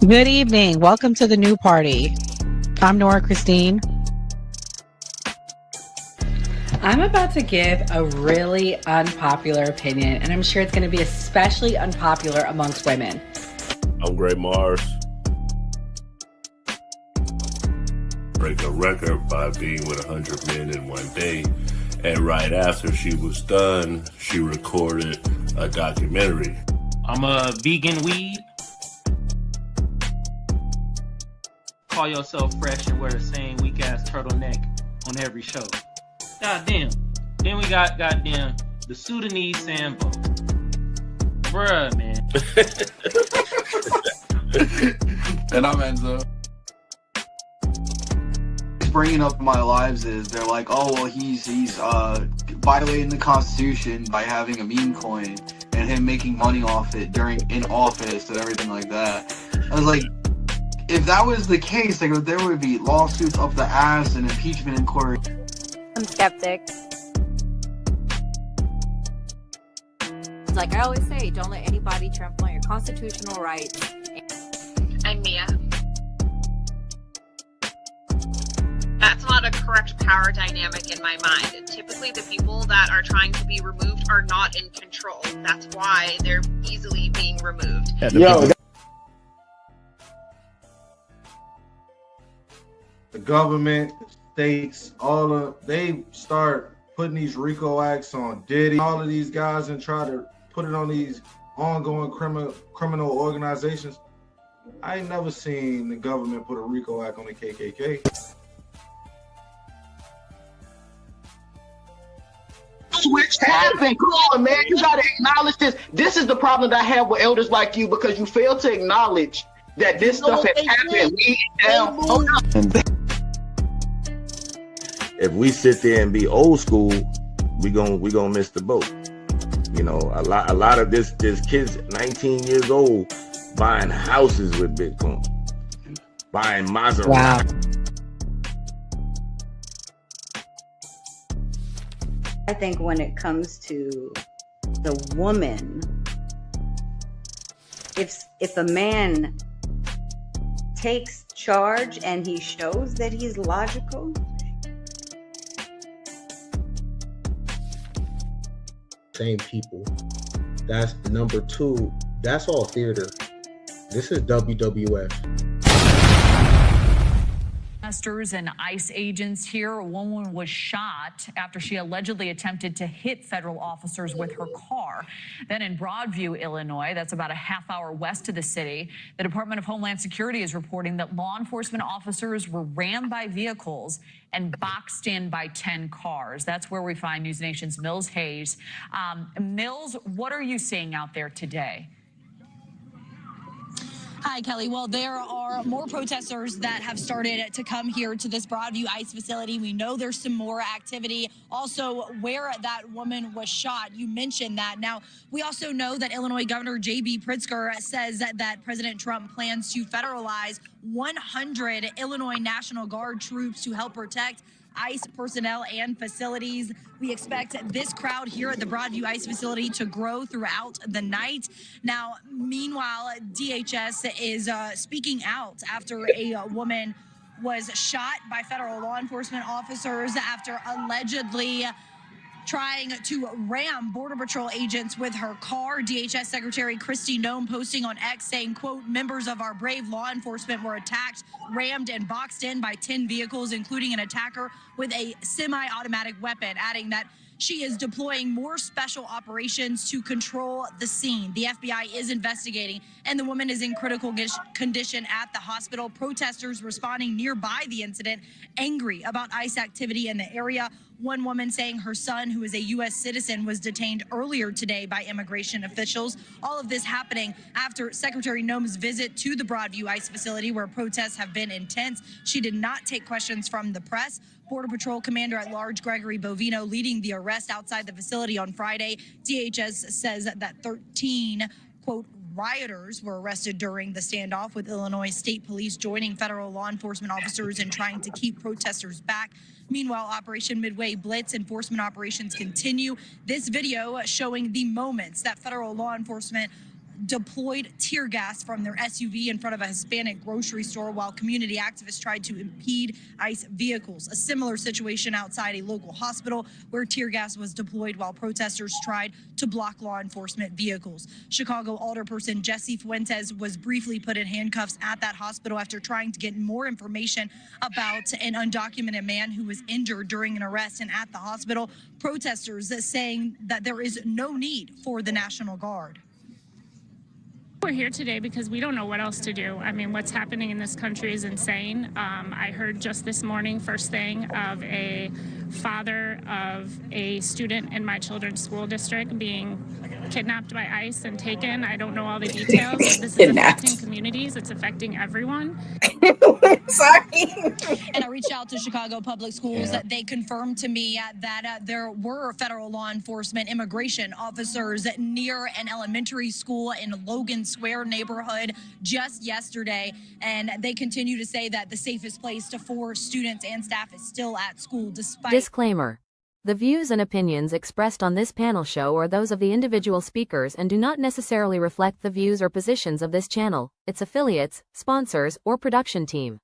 Good evening. Welcome to the new party. I'm Nora Christine. I'm about to give a really unpopular opinion, and I'm sure it's going to be especially unpopular amongst women. I'm Gray Mars. Break a record by being with 100 men in one day. And right after she was done, she recorded a documentary. I'm a vegan weed. Call yourself fresh and wear the same weak ass turtleneck on every show. Goddamn. Then we got goddamn the Sudanese Sambo. Bruh, man. And I'm Enzo. Bringing up in my lives is they're like, oh well, he's violating the Constitution by having a meme coin and him making money off it in office and everything like that. I was like, if that was the case, like there would be lawsuits up the ass and impeachment inquiry. I'm skeptic. Like I always say, don't let anybody trample on your constitutional rights. I'm Mia. That's not a correct power dynamic in my mind. Typically, the people that are trying to be removed are not in control. That's why they're easily being removed. The government, states, they start putting these RICO acts on Diddy, all of these guys, and try to put it on these ongoing criminal organizations. I ain't never seen the government put a RICO act on the KKK. Switch happened. Come on, man. You gotta acknowledge this. This is the problem that I have with elders like you, because you fail to acknowledge that this stuff has happened. If we sit there and be old school, we gonna miss the boat. You know, a lot of this kids 19 years old buying houses with Bitcoin, buying Maserati. Wow. I think when it comes to the woman, if a man takes charge and he shows that he's logical, same people. That's number two. That's all theater. This is WWF. And ICE agents here. A woman was shot after she allegedly attempted to hit federal officers with her car. Then in Broadview, Illinois, that's about a half hour west of the city, the Department of Homeland Security is reporting that law enforcement officers were rammed by vehicles and boxed in by 10 cars. That's where we find News Nation's Mills Hayes. Mills, what are you seeing out there today? Hi, Kelly. Well, there are more protesters that have started to come here to this Broadview ICE facility. We know there's some more activity. Also, where that woman was shot, you mentioned that. Now, we also know that Illinois Governor J.B. Pritzker says that President Trump plans to federalize 100 Illinois National Guard troops to help protect ICE personnel and facilities. We expect this crowd here at the Broadview ICE facility to grow throughout the night. Now, meanwhile, DHS is speaking out after a woman was shot by federal law enforcement officers after allegedly trying to ram Border Patrol agents with her car. DHS Secretary Kristi Noem posting on X saying, quote, members of our brave law enforcement were attacked, rammed, and boxed in by 10 vehicles, including an attacker with a semi-automatic weapon, adding that she is deploying more special operations to control the scene. The FBI is investigating, and the woman is in critical condition at the hospital. Protesters responding nearby the incident, angry about ICE activity in the area. One woman saying her son, who is a U.S. citizen, was detained earlier today by immigration officials. All of this happening after Secretary Noem's visit to the Broadview ICE facility, where protests have been intense. She did not take questions from the press. Border Patrol Commander at Large Gregory Bovino leading the arrest outside the facility on Friday. DHS says that 13, quote, rioters were arrested during the standoff, with Illinois State Police joining federal law enforcement officers in trying to keep protesters back. Meanwhile, Operation Midway Blitz enforcement operations continue. This video showing the moments that federal law enforcement deployed tear gas from their SUV in front of a Hispanic grocery store while community activists tried to impede ICE vehicles. A similar situation outside a local hospital where tear gas was deployed while protesters tried to block law enforcement vehicles. Chicago alderperson Jesse Fuentes was briefly put in handcuffs at that hospital after trying to get more information about an undocumented man who was injured during an arrest. And at the hospital, protesters saying that there is no need for the National Guard. We're here today because we don't know what else to do. I mean, what's happening in this country is insane. I heard just this morning, first thing, of a father of a student in my children's school district being kidnapped by ICE and taken. I don't know all the details, but this is affecting communities. It's affecting everyone. Sorry. And I reached out to Chicago Public Schools. They confirmed to me that there were federal law enforcement immigration officers near an elementary school in Logan Square neighborhood just yesterday. And they continue to say that the safest place for students and staff is still at school despite... Disclaimer. The views and opinions expressed on this panel show are those of the individual speakers and do not necessarily reflect the views or positions of this channel, its affiliates, sponsors, or production team.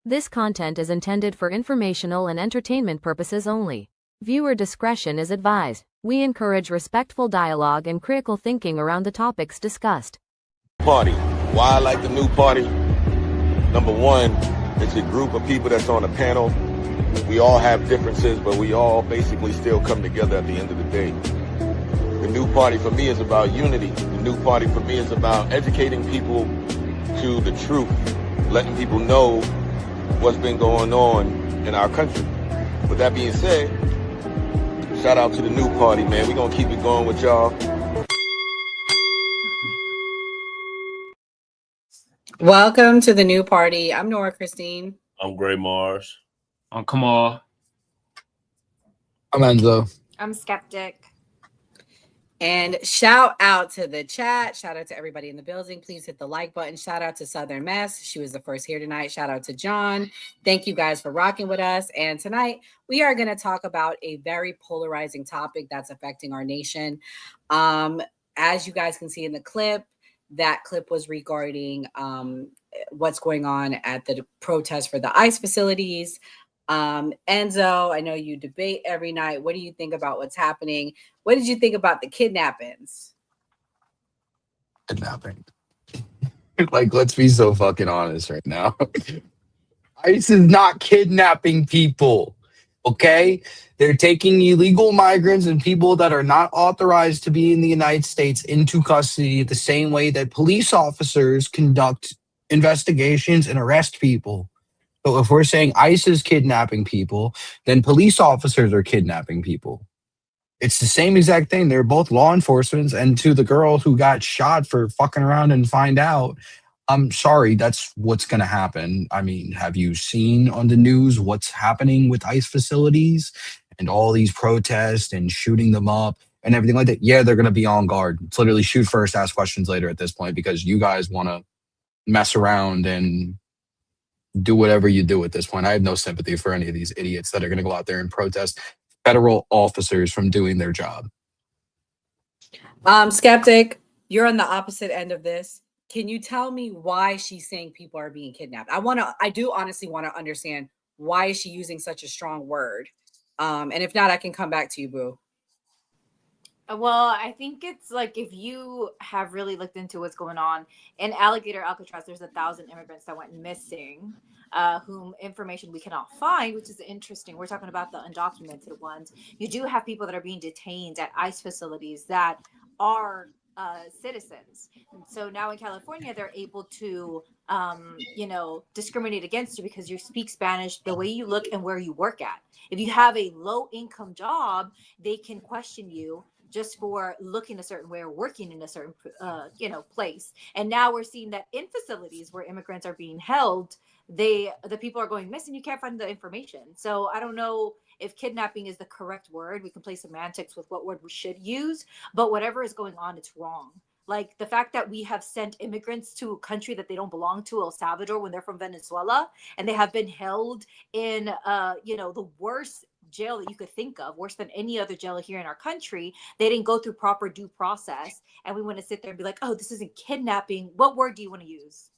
This content is intended for informational and entertainment purposes only. Viewer discretion is advised. We encourage respectful dialogue and critical thinking around the topics discussed. Party. Why I like the new party? Number one, it's a group of people that's on a panel. We all have differences, but we all basically still come together at the end of the day. The new party for me is about unity. The new party for me is about educating people to the truth, letting people know what's been going on in our country. With that being said, shout out to the new party, man. We're going to keep it going with y'all. Welcome to the new party. I'm Nora Christine. I'm Gray Mars. I'm Kamal. I'm Enzo. I'm Skeptic. And shout out to the chat. Shout out to everybody in the building. Please hit the like button. Shout out to Southern Mess. She was the first here tonight. Shout out to John. Thank you guys for rocking with us. And tonight we are going to talk about a very polarizing topic that's affecting our nation. As you guys can see in the clip, that clip was regarding what's going on at the protest for the ICE facilities. Enzo, I know you debate every night. What do you think about what's happening? What did you think about the kidnappings? Kidnapping. Like, let's be so fucking honest right now. ICE is not kidnapping people, okay? They're taking illegal migrants and people that are not authorized to be in the United States into custody the same way that police officers conduct investigations and arrest people. So if we're saying ICE is kidnapping people, then police officers are kidnapping people. It's the same exact thing. They're both law enforcement. And to the girl who got shot for fucking around and find out, I'm sorry, that's what's going to happen. I mean, have you seen on the news what's happening with ICE facilities and all these protests and shooting them up and everything like that? Yeah, they're going to be on guard. It's literally shoot first, ask questions later at this point because you guys want to mess around and do whatever you do at this point. I have no sympathy for any of these idiots that are going to go out there and protest federal officers from doing their job. Skeptic, you're on the opposite end of this. Can you tell me why she's saying people are being kidnapped? I do honestly want to understand why is she using such a strong word? And if not, I can come back to you, boo. Well, I think it's like if you have really looked into what's going on in Alligator Alcatraz, there's 1,000 immigrants that went missing, whom information we cannot find, which is interesting. We're talking about the undocumented ones. You do have people that are being detained at ICE facilities that are citizens. So now in California, they're able to, discriminate against you because you speak Spanish, the way you look, and where you work at. If you have a low income job, they can question you just for looking a certain way or working in a certain, place. And now we're seeing that in facilities where immigrants are being held, the people are going missing. You can't find the information. So I don't know if kidnapping is the correct word. We can play semantics with what word we should use, but whatever is going on, it's wrong. Like the fact that we have sent immigrants to a country that they don't belong to, El Salvador, when they're from Venezuela, and they have been held in, the worst jail that you could think of, worse than any other jail here in our country. They didn't go through proper due process, and we want to sit there and be like, oh, this isn't kidnapping. What word do you want to use?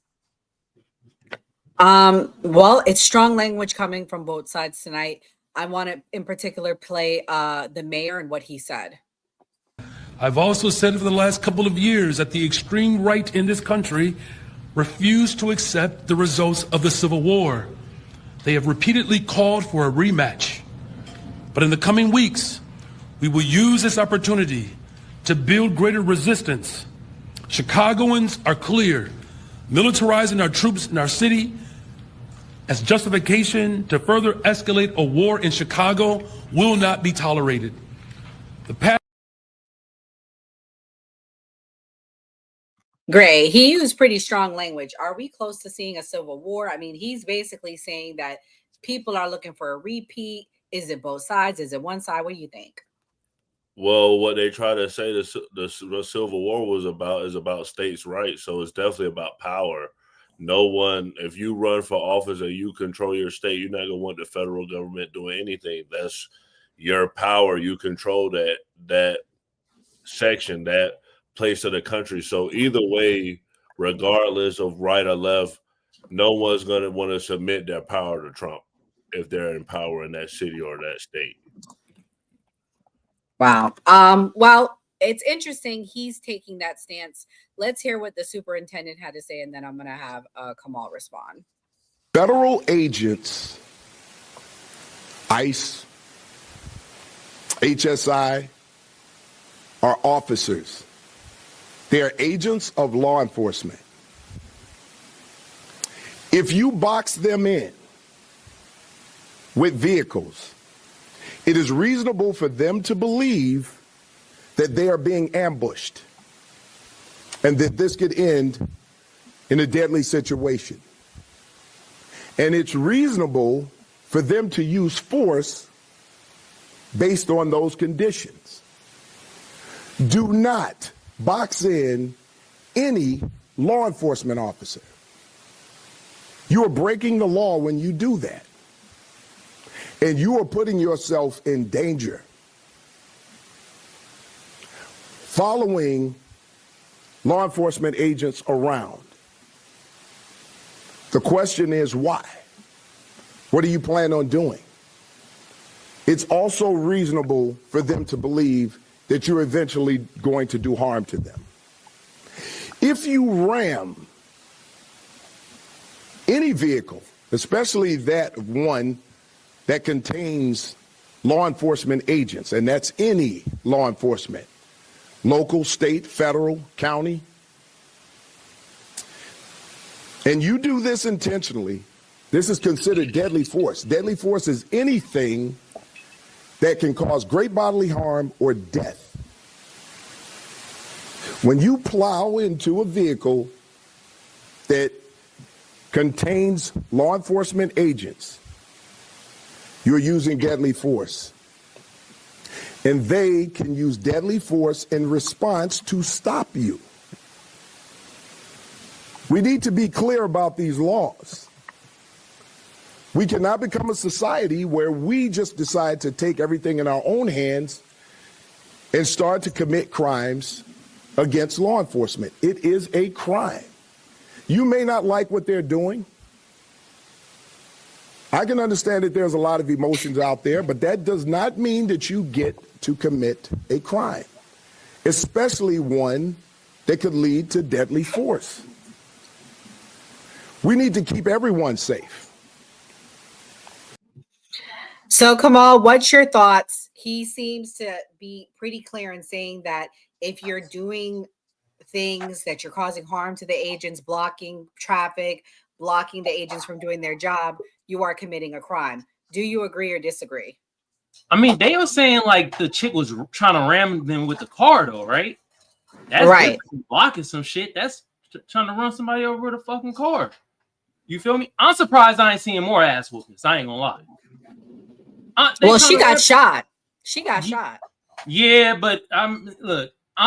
Well, it's strong language coming from both sides tonight. I want to in particular play the mayor and what he said. I've also said for the last couple of years that the extreme right in this country refused to accept the results of the Civil War. They have repeatedly called for a rematch. But in the coming weeks, we will use this opportunity to build greater resistance. Chicagoans are clear. Militarizing our troops in our city as justification to further escalate a war in Chicago will not be tolerated. Gray, he used pretty strong language. Are we close to seeing a civil war? I mean, he's basically saying that people are looking for a repeat. Is it both sides? Is it one side? What do you think? Well, what they try to say the Civil War was about is about states' rights. So it's definitely about power. No one, if you run for office and you control your state, you're not going to want the federal government doing anything. That's your power. You control that section, that place of the country. So either way, regardless of right or left, no one's going to want to submit their power to Trump if they're in power in that city or that state. Wow. Well, it's interesting. He's taking that stance. Let's hear what the superintendent had to say, and then I'm going to have Kamal respond. Federal agents, ICE, HSI, are officers. They are agents of law enforcement. If you box them in with vehicles, it is reasonable for them to believe that they are being ambushed and that this could end in a deadly situation. And it's reasonable for them to use force based on those conditions. Do not box in any law enforcement officer. You are breaking the law when you do that. And you are putting yourself in danger. Following law enforcement agents around. The question is why? What do you plan on doing? It's also reasonable for them to believe that you're eventually going to do harm to them. If you ram any vehicle, especially that one that contains law enforcement agents, and that's any law enforcement, local, state, federal, county, and you do this intentionally, this is considered deadly force. Deadly force is anything that can cause great bodily harm or death. When you plow into a vehicle that contains law enforcement agents, you're using deadly force. And they can use deadly force in response to stop you. We need to be clear about these laws. We cannot become a society where we just decide to take everything in our own hands and start to commit crimes against law enforcement. It is a crime. You may not like what they're doing. I can understand that there's a lot of emotions out there, but that does not mean that you get to commit a crime, especially one that could lead to deadly force. We need to keep everyone safe. So, Kamal, what's your thoughts? He seems to be pretty clear in saying that if you're doing things that you're causing harm to the agents, blocking traffic, blocking the agents from doing their job, you are committing a crime. Do you agree or disagree? I mean, they were saying like the chick was trying to ram them with the car, though, right? That's right. Blocking some shit. That's trying to run somebody over with a fucking car. You feel me? I'm surprised I ain't seeing more ass whoopings. I ain't gonna lie. Well, she got shot. She got shot. Yeah, but I'm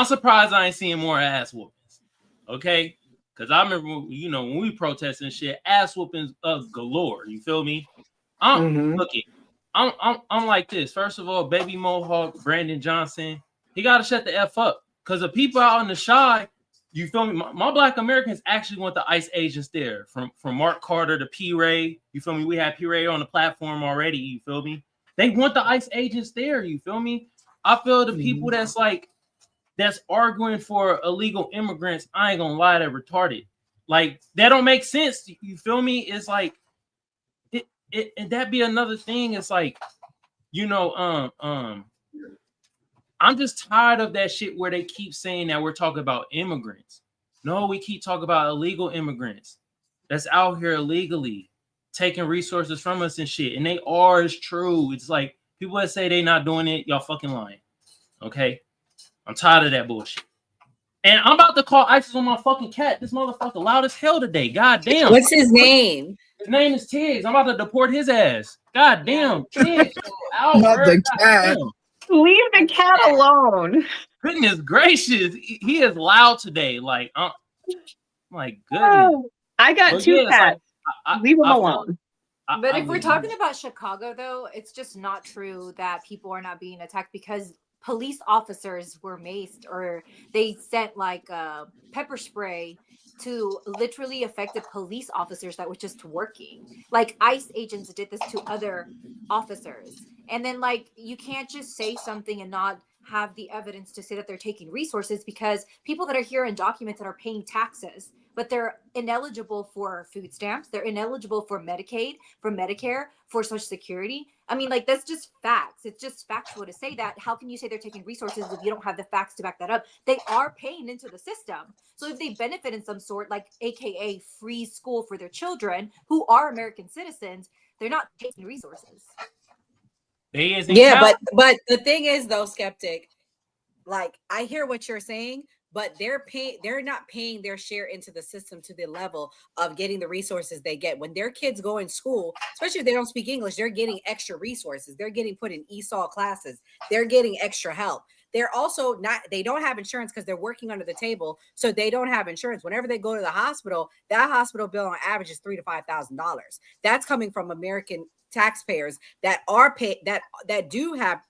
surprised I ain't seeing more ass whoopings. Okay? Because I remember, when we protesting shit, ass whoopings galore. You feel me? Look it. I'm like this. First of all, Baby Mohawk, Brandon Johnson, he got to shut the F up. Because the people out in the shy, you feel me? My Black Americans actually want the ICE agents there. From Mark Carter to P. Ray, you feel me? We had P. Ray on the platform already, you feel me? They want the ICE agents there, you feel me? I feel the people that's arguing for illegal immigrants, I ain't gonna lie, they're retarded. Like, that don't make sense. You feel me? It's like, and that be another thing. It's like, I'm just tired of that shit where they keep saying that we're talking about immigrants. No, we keep talking about illegal immigrants that's out here illegally taking resources from us and shit. And they are, it's true. It's like people that say they not doing it, y'all fucking lying. Okay? I'm tired of that bullshit. And I'm about to call ISIS on my fucking cat. This motherfucker loud as hell today. God damn. What's his name? His name is Tiggs. I'm about to deport his ass. God damn. Tiggs. Out, Not the cat. Leave the cat alone. Goodness gracious. He is loud today. Like, my goodness. Oh, I got two cats. Leave them alone. But if we're talking about Chicago, though, it's just not true that people are not being attacked because police officers were maced or they sent like pepper spray to literally affected police officers that were just working. Like ICE agents did this to other officers. And then like you can't just say something and not have the evidence to say that they're taking resources because people that are here undocumented are paying taxes, but they're ineligible for food stamps. They're ineligible for Medicaid, for Medicare, for Social Security. I mean, like, that's just facts. It's just factual to say that. How can you say they're taking resources if you don't have the facts to back that up? They are paying into the system. So if they benefit in some sort, like AKA free school for their children who are American citizens, they're not taking resources. Yeah, but the thing is though, Skeptic, like I hear what you're saying, but they're not paying their share into the system to the level of getting the resources they get. When their kids go in school, especially if they don't speak English, they're getting extra resources. They're getting put in ESOL classes. They're getting extra help. They're also they don't have insurance because they're working under the table. So they don't have insurance. Whenever they go to the hospital, that hospital bill on average is $3,000 to $5,000. That's coming from American taxpayers that are paid that do have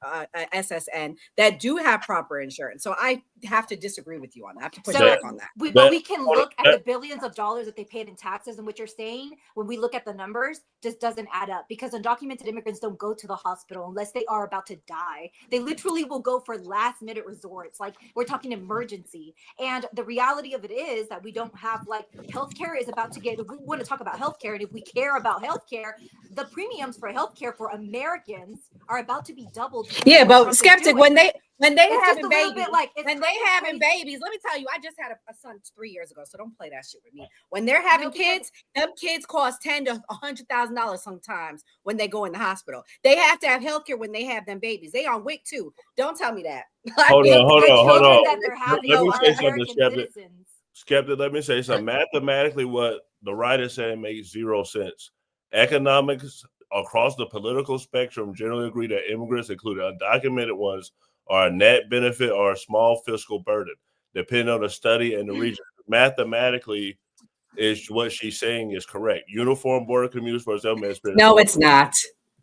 SSN, that do have proper insurance. So I have to disagree with you on that. I have to push back on that. But we can look at the billions of dollars that they paid in taxes, and what you're saying, when we look at the numbers, just doesn't add up because undocumented immigrants don't go to the hospital unless they are about to die. They literally will go for last minute resorts. Like we're talking emergency. And the reality of it is that we don't have like healthcare is about to get, if we want to talk about healthcare and if we care about healthcare, the premiums for healthcare for Americans are about to be doubled. Yeah, but Skeptic, when they having babies, when they having babies, let me tell you, I just had a son 3 years ago, so don't play that shit with me. When they're having kids, them kids cost $10,000 to $100,000 sometimes when they go in the hospital. They have to have healthcare when they have them babies. They on WIC too. Don't tell me that. Hold on. That they're having Let me say something, American Skeptic. citizens. Skeptic, let me say something. Mathematically, what the writer said makes 0 sense. Economics across the political spectrum generally agree that immigrants, including undocumented ones, are a net benefit or a small fiscal burden, depending on the study and the region. Mathematically, is what she's saying is correct. Uniform border commuters, for example, no, it's not.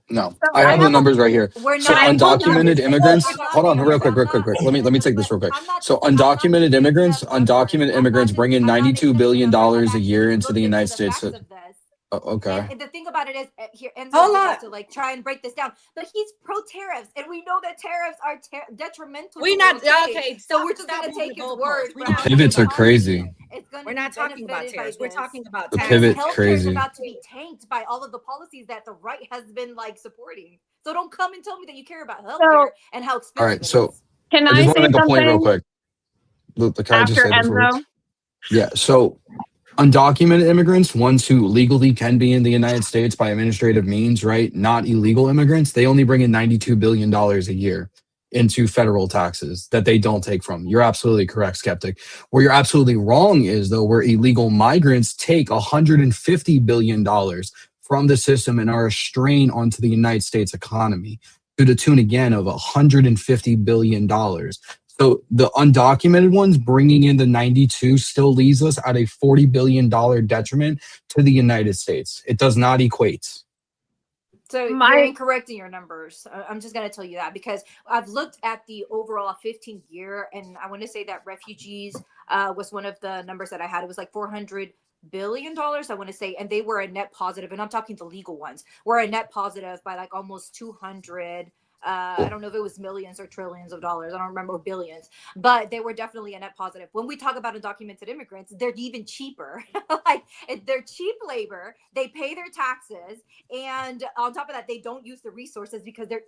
No, I have the numbers right here. So undocumented immigrants, hold on, real quick. Let me take this real quick. So undocumented immigrants bring in $92 billion a year into the United States. Okay. And the thing about it is, here, and so have to like try and break this down. But he's pro tariffs, and we know that tariffs are detrimental. We're not okay. So we're just gonna take his word. Pivots are crazy. We're not talking about tariffs. We're talking about The taxes. pivot's Healthcare crazy. is about to be tanked by all of the policies that the right has been like supporting. So don't come and tell me that you care about healthcare and how expensive. All right, so Can I just I want to say make a point real something? quick. Look, can I just After say this real Enzo? quick? Yeah, so undocumented immigrants, ones who legally can be in the United States by administrative means, right? Not illegal immigrants, they only bring in $92 billion a year into federal taxes that they don't take from. You're absolutely correct, Skeptic. Where you're absolutely wrong is, though, where illegal migrants take $150 billion from the system and are a strain onto the United States economy to the tune, again, of $150 billion. So the undocumented ones bringing in the 92 still leaves us at a $40 billion detriment to the United States. It does not equate. So you're incorrect in your numbers. I'm just going to tell you that because I've looked at the overall 15-year, and I want to say that refugees was one of the numbers that I had. It was like $400 billion, I want to say, and they were a net positive, and I'm talking the legal ones, were a net positive by like almost 200. I don't know if it was millions or trillions of dollars. I don't remember, billions, but they were definitely a net positive. When we talk about undocumented immigrants, they're even cheaper. Like they're cheap labor. They pay their taxes. And on top of that, they don't use the resources because they're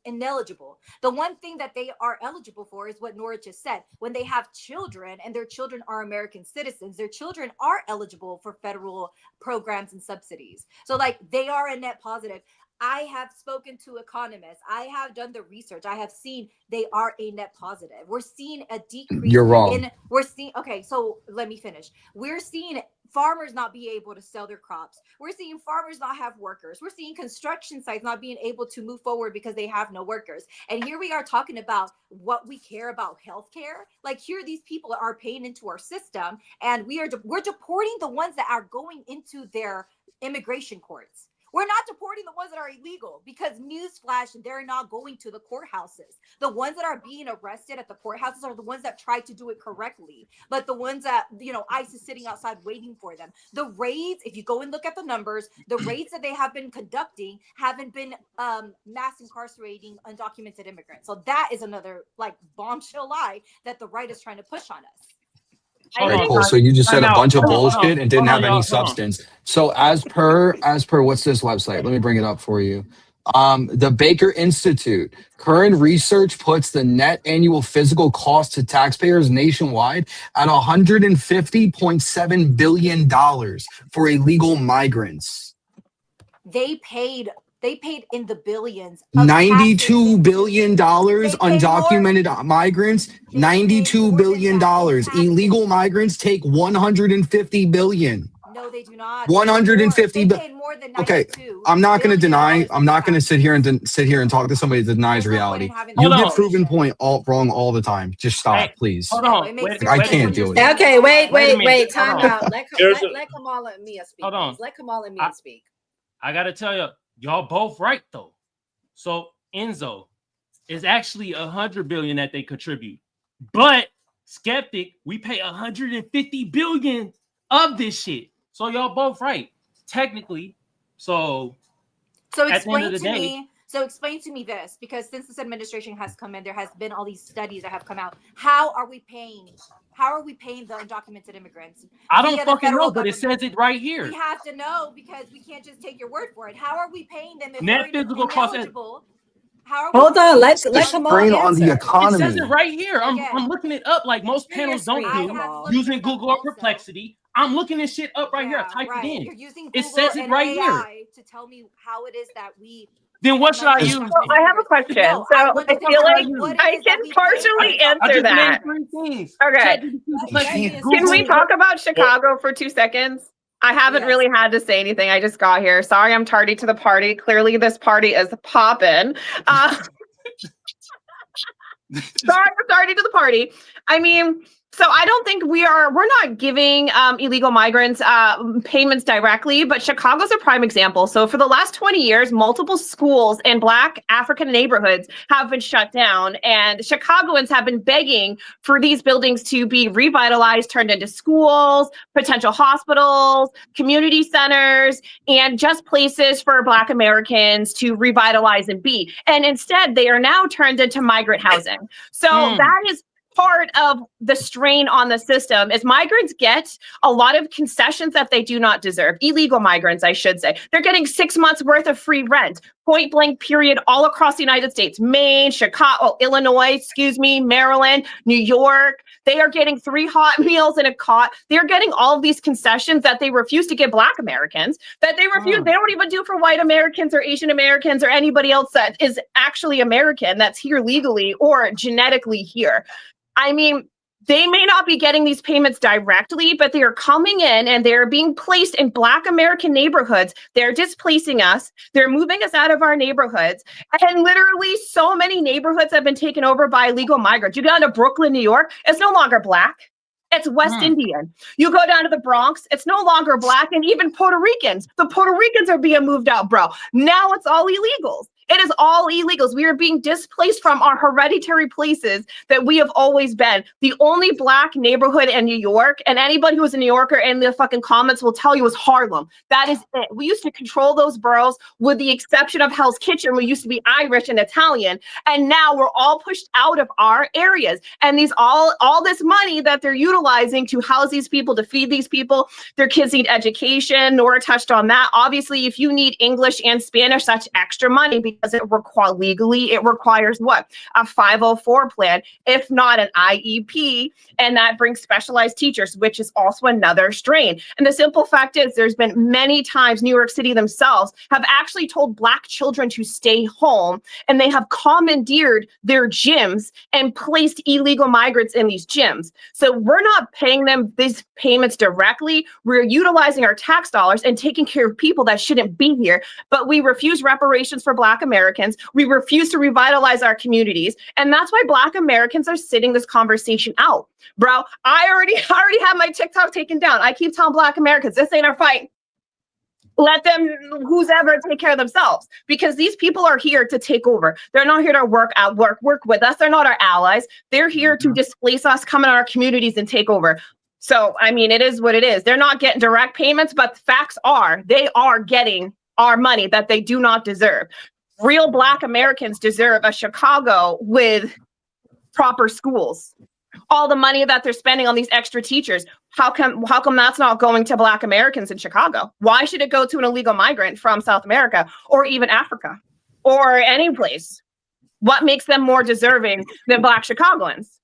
ineligible. The one thing that they are eligible for is what Nora just said. When they have children and their children are American citizens, their children are eligible for federal programs and subsidies. So like they are a net positive. I have spoken to economists. I have done the research. I have seen they are a net positive. We're seeing a decrease. You're wrong. Okay, so let me finish. We're seeing farmers not be able to sell their crops. We're seeing farmers not have workers. We're seeing construction sites not being able to move forward because they have no workers. And here we are talking about what we care about healthcare. Like here, these people are paying into our system, and we're deporting the ones that are going into their immigration courts. We're not deporting the ones that are illegal because newsflash, they're not going to the courthouses. The ones that are being arrested at the courthouses are the ones that tried to do it correctly. But the ones that, ICE is sitting outside waiting for them. The raids, if you go and look at the numbers, the raids that they have been conducting haven't been mass incarcerating undocumented immigrants. So that is another bombshell lie that the right is trying to push on us. All right, cool. So you just said a bunch of bullshit and didn't have any substance. So as per what's this website? Let me bring it up for you. The Baker Institute current research puts the net annual physical cost to taxpayers nationwide at $150.7 billion for illegal migrants. They paid in the billions. $92 billion undocumented migrants. $92 billion. Illegal migrants take $150 billion. No, they do not. 150 billion. More than 92. Okay, I'm not going to deny. I'm not going to sit here and talk to somebody that denies reality. You get proven point wrong all the time. Just stop, please. Hold on. I can't do it. Okay, wait. Time out. Let Kamala and Mia speak. Hold on. Please. Let Kamala and Mia speak. I got to tell you, y'all both right though. So Enzo is actually $100 billion that they contribute, but Skeptic, we pay $150 billion of this shit. So y'all both right, technically. So explain to me this, because since this administration has come in, there has been all these studies that have come out. How are we paying the undocumented immigrants? I don't fucking know, but it says it right here. We have to know because we can't just take your word for it. How are we paying them if net physical cost? Hold on, let Kamala answer. On the economy. It says it right here. I'm looking it up like most panels don't do, using Google or Perplexity. I'm looking this shit up right here. I typed it in. You're using it Google says it right AI here to tell me how it is that we. Then what should I use? I have a question. No, so I I feel like I can partially answer that. Okay. Can we talk about Chicago for 2 seconds? I haven't really had to say anything. I just got here. Sorry, I'm tardy to the party. Clearly, this party is popping. Sorry, I'm tardy to the party. I mean, so I don't think we're not giving illegal migrants payments directly, but Chicago's a prime example. So for the last 20 years, multiple schools in Black African neighborhoods have been shut down, and Chicagoans have been begging for these buildings to be revitalized, turned into schools, potential hospitals, community centers, and just places for Black Americans to revitalize and be. And instead, they are now turned into migrant housing. So that is part of the strain on the system is migrants get a lot of concessions that they do not deserve. Illegal migrants, I should say. They're getting 6 months worth of free rent, point blank period, all across the United States. Maine, Chicago, Illinois, Maryland, New York. They are getting 3 hot meals in a cot. They're getting all of these concessions that they refuse to give Black Americans, that they refuse. They don't even do for white Americans or Asian Americans or anybody else that is actually American that's here legally or genetically here. I mean, they may not be getting these payments directly, but they are coming in and they're being placed in Black American neighborhoods. They're displacing us. They're moving us out of our neighborhoods. And literally so many neighborhoods have been taken over by illegal migrants. You go into Brooklyn, New York, it's no longer Black. It's West Indian. You go down to the Bronx, it's no longer Black, and even Puerto Ricans. The Puerto Ricans are being moved out, bro. Now it's all illegals. It is all illegals. We are being displaced from our hereditary places that we have always been. The only Black neighborhood in New York, and anybody who is a New Yorker in the fucking comments will tell you, is Harlem. That is it. We used to control those boroughs, with the exception of Hell's Kitchen. We used to be Irish and Italian, and now we're all pushed out of our areas. And these all this money that they're utilizing to house these people, to feed these people, their kids need education. Nora touched on that. Obviously, if you need English and Spanish, that's extra money, because it requires what? A 504 plan, if not an IEP, and that brings specialized teachers, which is also another strain. And the simple fact is, there's been many times New York City themselves have actually told Black children to stay home, and they have commandeered their gyms and placed illegal migrants in these gyms. So we're not paying them these payments directly. We're utilizing our tax dollars and taking care of people that shouldn't be here, but we refuse reparations for Black Americans. We refuse to revitalize our communities. And that's why Black Americans are sitting this conversation out. Bro, I already have my TikTok taken down. I keep telling Black Americans, this ain't our fight. Let them, who's ever, take care of themselves, because these people are here to take over. They're not here to work with us. They're not our allies. They're here to displace us, come in our communities and take over. So, I mean, it is what it is. They're not getting direct payments, but the facts are they are getting our money that they do not deserve. Real Black Americans deserve a Chicago with proper schools. All the money that they're spending on these extra teachers, how come that's not going to Black Americans in Chicago? Why should it go to an illegal migrant from South America or even Africa or any place? What makes them more deserving than Black Chicagoans?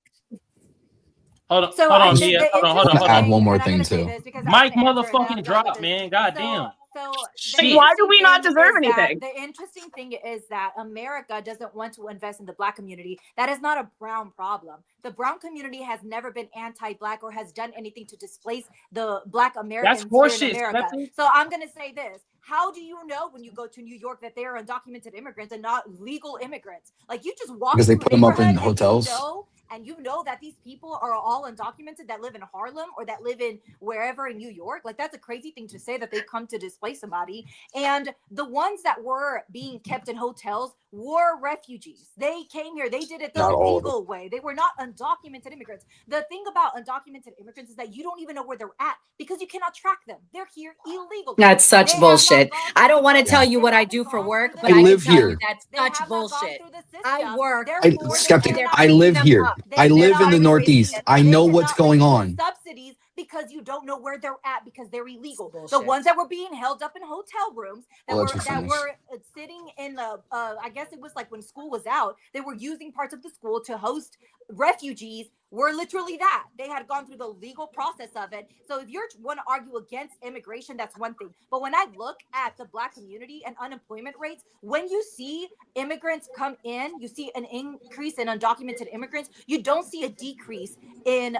Hold on, So hold I on, think Mia. the Hold on, hold on, interesting hold Add on. one more and I'm thing gonna say too. this because I Mike have to answer it, motherfucking and drop, man. Goddamn. So Shit. Why do we not thing deserve is that anything? the interesting thing is that America doesn't want to invest in the Black community. That is not a brown problem. The brown community has never been anti-Black or has done anything to displace the Black Americans here in horseshit, America. Stephanie. So I'm going to say this. How do you know when you go to New York that they are undocumented immigrants and not legal immigrants? Like, you just walk Because they into put a them up in neighborhood hotels. and you know that these people are all undocumented that live in Harlem or that live in wherever in New York. Like, that's a crazy thing to say, that they come to displace somebody. And the ones that were being kept in hotels were refugees. They came here. They did it the Not all of them. legal way. They were not undocumented immigrants. The thing about undocumented immigrants is that you don't even know where they're at because you cannot track them. They're here illegally. That's such They bullshit. have not gone I don't want to through tell the- you they what I haven't do for gone work, through but the I can live tell you here. that's They such have not gone bullshit. through the I system. work. Therefore, Skeptic, they I cannot live raise here. them up. I They live in cannot the raise Northeast. them. I They know what's cannot going raise on. subsidies because you don't know where they're at because they're illegal. The bullshit. ones that were being held up in hotel rooms that I'll let you were finish. sitting in the I guess it was like when school was out, they were using parts of the school to host refugees, were literally that. They had gone through the legal process of it. So if you want to argue against immigration, that's one thing. But when I look at the Black community and unemployment rates, when you see immigrants come in, you see an increase in undocumented immigrants. You don't see a decrease in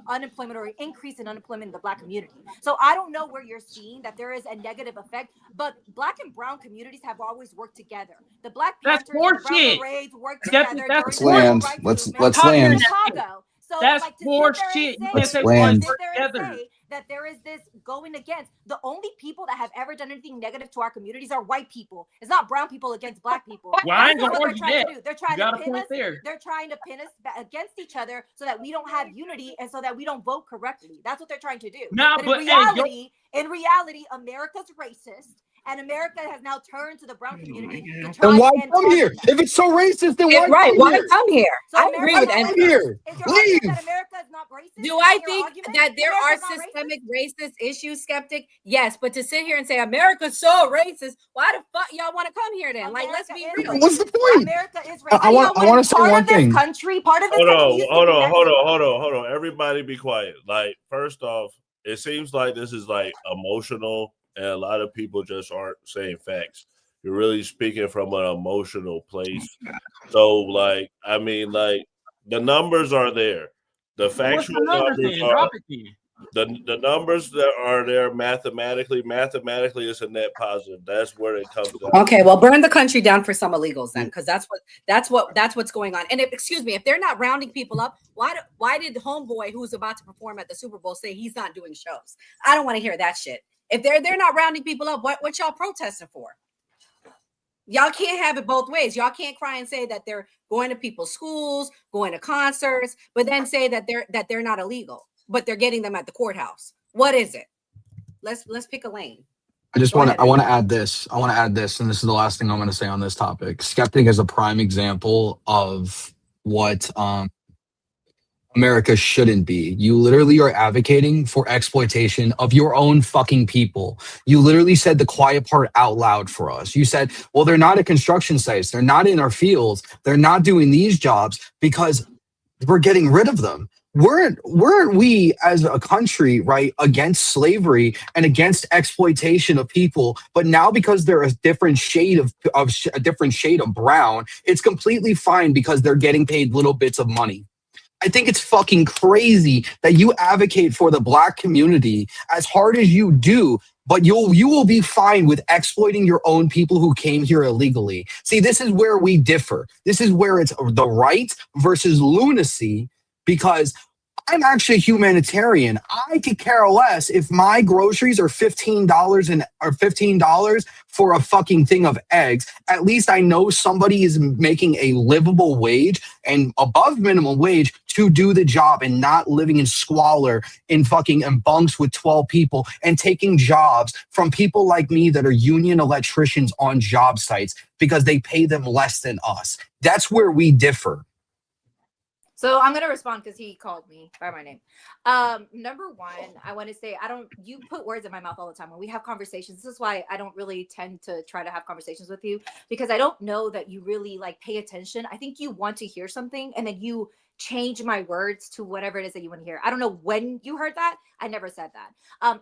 unemployment or an increase in unemployment in the Black community. So I don't know where you're seeing that there is a negative effect, but Black and brown communities have always worked together. The Black That's Panthers and the Brown horseshit. Berets worked Stephanie, together that's during the civil Let's land. rights Let's movement let's Talk your in land. shit. Chicago. So That's like to horse sit there shit. and You say, can't Let's say we land. sit there and together. say that there is this going against the only people that have ever done anything negative to our communities are white people. It's not brown people against Black people. Well, I This ain't is gonna what they're argue trying that. to do. They're You trying got to a pin us. point there. They're trying to pin us against each other so that we don't have unity and so that we don't vote correctly. That's what they're trying to do. Nah, But but hey, in reality, America's racist. And America has now turned to the brown community to try Then why and come target here? them. If it's so racist, then why Right. come Why here? come here? So I America agree Why with is not come MJ. racist? here? Is your argument Leave. that America is not racist? Do Is I that your think argument? that there are America's not racist? systemic racist issues, Skeptic? Yes, but to sit here and say America's so racist, why the fuck y'all want to come here then? Like, let's be real. What's the point? America is I racist. want to say Part one of this thing. country, part of this Hold country on, used to hold be on, hold Mexico. on, hold on, hold on. Everybody be quiet. Like, first off, it seems like this is like emotional, and a lot of people just aren't saying facts. You're really speaking from an emotional place. So, like, I mean, like, the numbers are there. The What's factual the numbers numbers then? are Drop it then. The numbers that are there mathematically, it's a net positive. That's where it comes down. Okay, well, burn the country down for some illegals then, because that's what's going on. And excuse me, if they're not rounding people up, why did Homeboy, who's about to perform at the Super Bowl, say he's not doing shows? I don't want to hear that shit. If they're not rounding people up, what y'all protesting for? Y'all can't have it both ways. Y'all can't cry and say that they're going to people's schools, going to concerts, but then say that they're not illegal, but they're getting them at the courthouse. What is it? Let's pick a lane. I want to add this. And this is the last thing I'm going to say on this topic. Skeptic is a prime example of what America shouldn't be. You literally are advocating for exploitation of your own fucking people. You literally said the quiet part out loud for us. You said, well, they're not at construction sites. They're not in our fields. They're not doing these jobs because we're getting rid of them. Weren't we as a country, right, against slavery and against exploitation of people? But now because they're a different shade of brown, it's completely fine because they're getting paid little bits of money. I think it's fucking crazy that you advocate for the black community as hard as you do, but you will be fine with exploiting your own people who came here illegally. See, this is where we differ. This is where it's the right versus lunacy, because I'm actually a humanitarian. I could care less if my groceries are $15 for a fucking thing of eggs. At least I know somebody is making a livable wage and above minimum wage to do the job and not living in squalor in bunks with 12 people and taking jobs from people like me that are union electricians on job sites because they pay them less than us. That's where we differ. So I'm gonna respond because he called me by my name. Number one, I want to say you put words in my mouth all the time when we have conversations. This is why I don't really tend to try to have conversations with you, because I don't know that you really pay attention. I think you want to hear something and then you change my words to whatever it is that you want to hear. I don't know when you heard that. I never said that.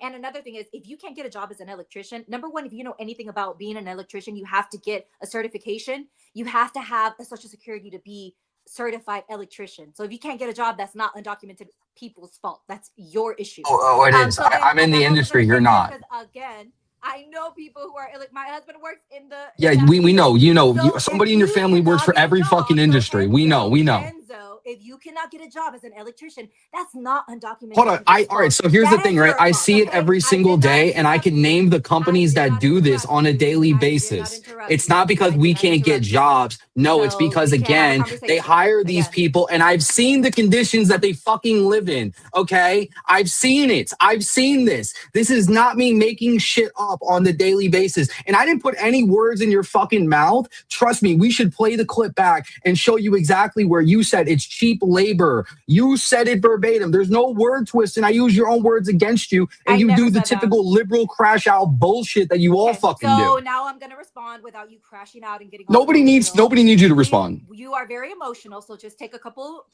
And another thing is, if you can't get a job as an electrician, number one, if you know anything about being an electrician, you have to get a certification. You have to have a Social Security to be certified electrician. So if you can't get a job, that's not undocumented people's fault. That's your issue. Oh, it is. I'm in the industry. You're not. Again, I know people who are my husband works in the we know. So Somebody in your family works for every fucking industry. We know. Enzo, if you cannot get a job as an electrician, that's not undocumented. Hold on. All right. So here's the thing, right? I see it every single day, and I can name the companies that do this on a daily basis. It's not because we can't get jobs. No, it's because, again, they hire these people, and I've seen the conditions that they fucking live in. Okay? I've seen it. I've seen this. This is not me making shit up on the daily basis. And I didn't put any words in your fucking mouth. Trust me, we should play the clip back and show you exactly where you said it's cheap labor. You said it verbatim. There's no word twist, and I use your own words against you, and you do the typical liberal crash out bullshit that you all fucking do. So now I'm gonna respond without you crashing out and getting Nobody needs you to respond. You are very emotional, so just take a couple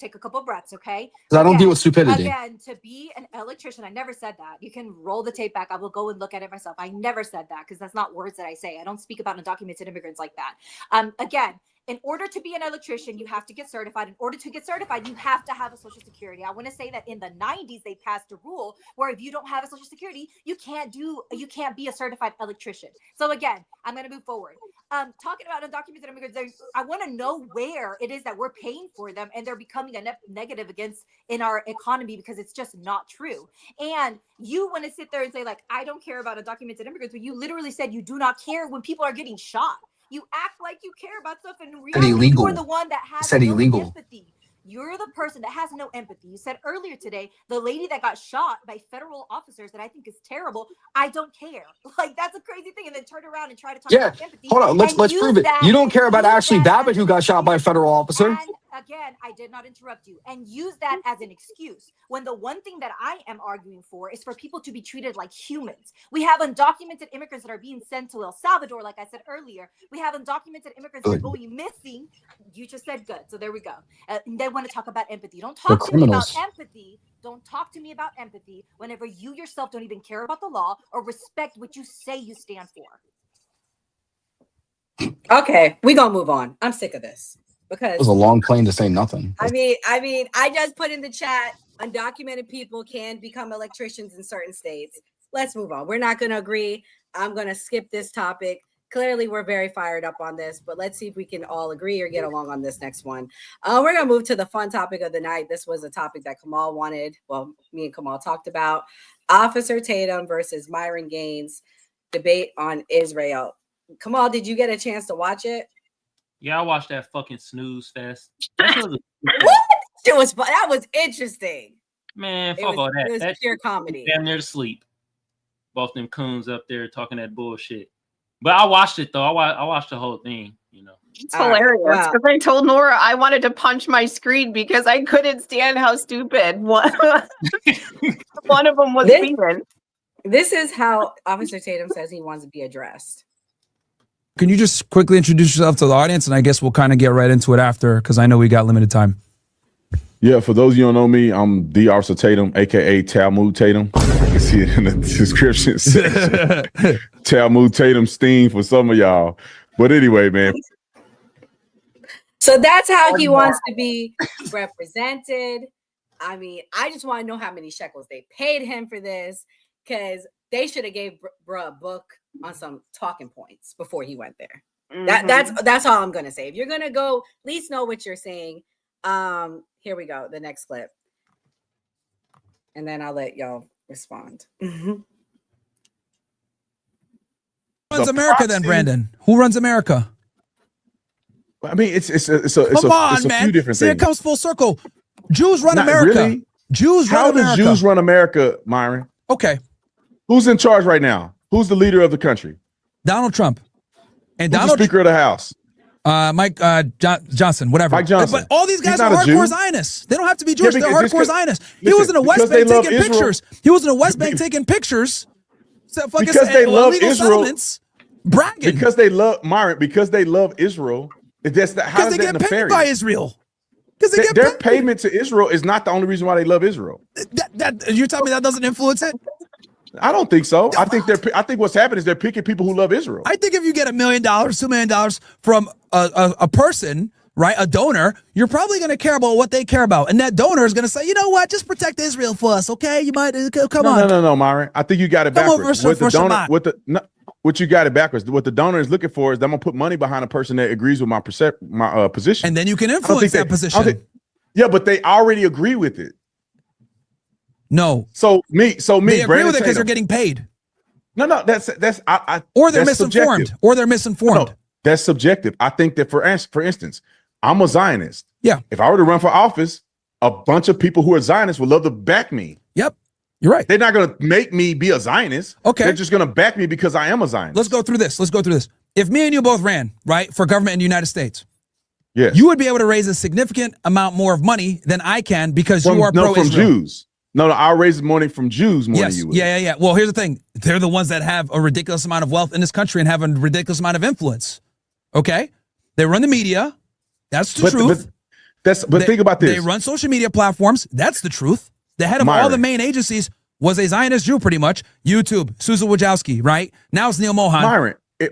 breaths, okay? Because I don't deal with stupidity. Again, to be an electrician, I never said that. You can roll the tape back. I will go and look at it myself. I never said that because that's not words that I say. I don't speak about undocumented immigrants like that. Again, in order to be an electrician, you have to get certified. In order to get certified, you have to have a Social Security. I want to say that in the 90s, they passed a rule where if you don't have a Social Security, you can't be a certified electrician. So again, I'm going to move forward. Talking about undocumented immigrants, I want to know where it is that we're paying for them and they're becoming a negative in our economy, because it's just not true. And you want to sit there and say, I don't care about undocumented immigrants, but you literally said you do not care when people are getting shot. You act like you care about stuff, and in reality, you're the one that has no empathy. You're the person that has no empathy. You said earlier today, the lady that got shot by federal officers, that I think is terrible, I don't care. That's a crazy thing. And then turn around and try to talk about empathy. Hold on, let's prove it. You don't care about Ashley Babbitt, who got shot by a federal officer. And again, I did not interrupt you. And use that as an excuse, when the one thing that I am arguing for is for people to be treated like humans. We have undocumented immigrants that are being sent to El Salvador, like I said earlier. We have undocumented immigrants that are going missing. You just said good. So there we go. And they want to talk about empathy. Don't talk to me about empathy. Don't talk to me about empathy whenever you yourself don't even care about the law or respect what you say you stand for. Okay, we're gonna move on. I'm sick of this. because It was a long plane to say nothing. I mean, I just put in the chat, undocumented people can become electricians in certain states. Let's move on. We're not going to agree. I'm going to skip this topic. Clearly, we're very fired up on this, but let's see if we can all agree or get along on this next one. We're going to move to the fun topic of the night. This was a topic that Kamal wanted. Well, me and Kamal talked about Officer Tatum versus Myron Gaines debate on Israel. Kamal, did you get a chance to watch it? Yeah, I watched that fucking snooze fest. That shit was that was interesting. Man, fuck all that. It was That pure shit comedy. Damn near to sleep. Both them coons up there talking that bullshit. But I watched it though. I watched the whole thing. You know, it's hilarious because I told Nora I wanted to punch my screen because I couldn't stand how stupid one of them was being. This is how Officer Tatum says he wants to be addressed. Can you just quickly introduce yourself to the audience, and I guess we'll kind of get right into it after, because I know we got limited time. Yeah, for those of you who don't know me, I'm the Officer Tatum, aka Talmud Tatum. You can see it in the description section. Talmud Tatum Steen for some of y'all. But anyway, man. So that's how he wants to be represented. I mean, I just want to know how many shekels they paid him for this, because they should have gave bruh a book on some talking points before he went there. That's all I'm gonna say. If you're gonna go, at least know what you're saying. Here we go, the next clip, and then I'll let y'all respond. Who runs America then, Brandon? Who runs America? I mean, it's a man. few different See, things. it comes full circle. Jews run Not America. really. Jews run How America. does Jews run America, Myron? Okay. Who's in charge right now? Who's the leader of the country? Donald Trump. And Who's Donald the Speaker of the House? Mike Johnson, whatever. Mike Johnson. But all these guys He's are not a Jew. hardcore Zionists. They don't have to be Jewish. Yeah, They're because- hardcore just 'cause- Zionists. He listen, was in the West because they Bank love taking Israel- pictures. He was in the West Bank taking pictures. So fucking Because they love illegal Israel. settlements, bragging. Because they love Myron. Because they love Israel. That's the, how Because is they that get paid nefarious? by Israel. Because they get Their paid. payment to Israel is not the only reason why they love Israel. That you're telling me that doesn't influence it? I don't think so. I think what's happening is they're picking people who love Israel. I think if you get $1 million, $2 million from a person, right, a donor, you're probably going to care about what they care about, and that donor is going to say, you know what, just protect Israel for us, okay? You might come on. No, Myron. I think you got it Come over backwards. for Shabbat. What you got it backwards. What the donor is looking for is I'm gonna put money behind a person that agrees with my position, and then you can influence that position. Yeah, but they already agree with it. No. So me. They agree Brandon with it because Tatum. they're getting paid. No, that's Or they're that's misinformed. subjective. Or they're misinformed. No, that's subjective. I think that for instance, I'm a Zionist. Yeah. If I were to run for office, a bunch of people who are Zionists would love to back me. Yep. You're right. They're not going to make me be a Zionist. Okay. They're just going to back me because I am a Zionist. Let's go through this. If me and you both ran, right, for government in the United States, yeah, you would be able to raise a significant amount more of money than I can because you are pro-Israel. from Jews. No, I'll raise money from Jews more than you would. Yeah. Well, here's the thing. They're the ones that have a ridiculous amount of wealth in this country and have a ridiculous amount of influence. Okay? They run the media. That's the truth. But think about this. They run social media platforms. That's the truth. The head of all Myron. the main agencies was a Zionist Jew, pretty much. YouTube, Susan Wojcicki, right? Now it's Neil Mohan.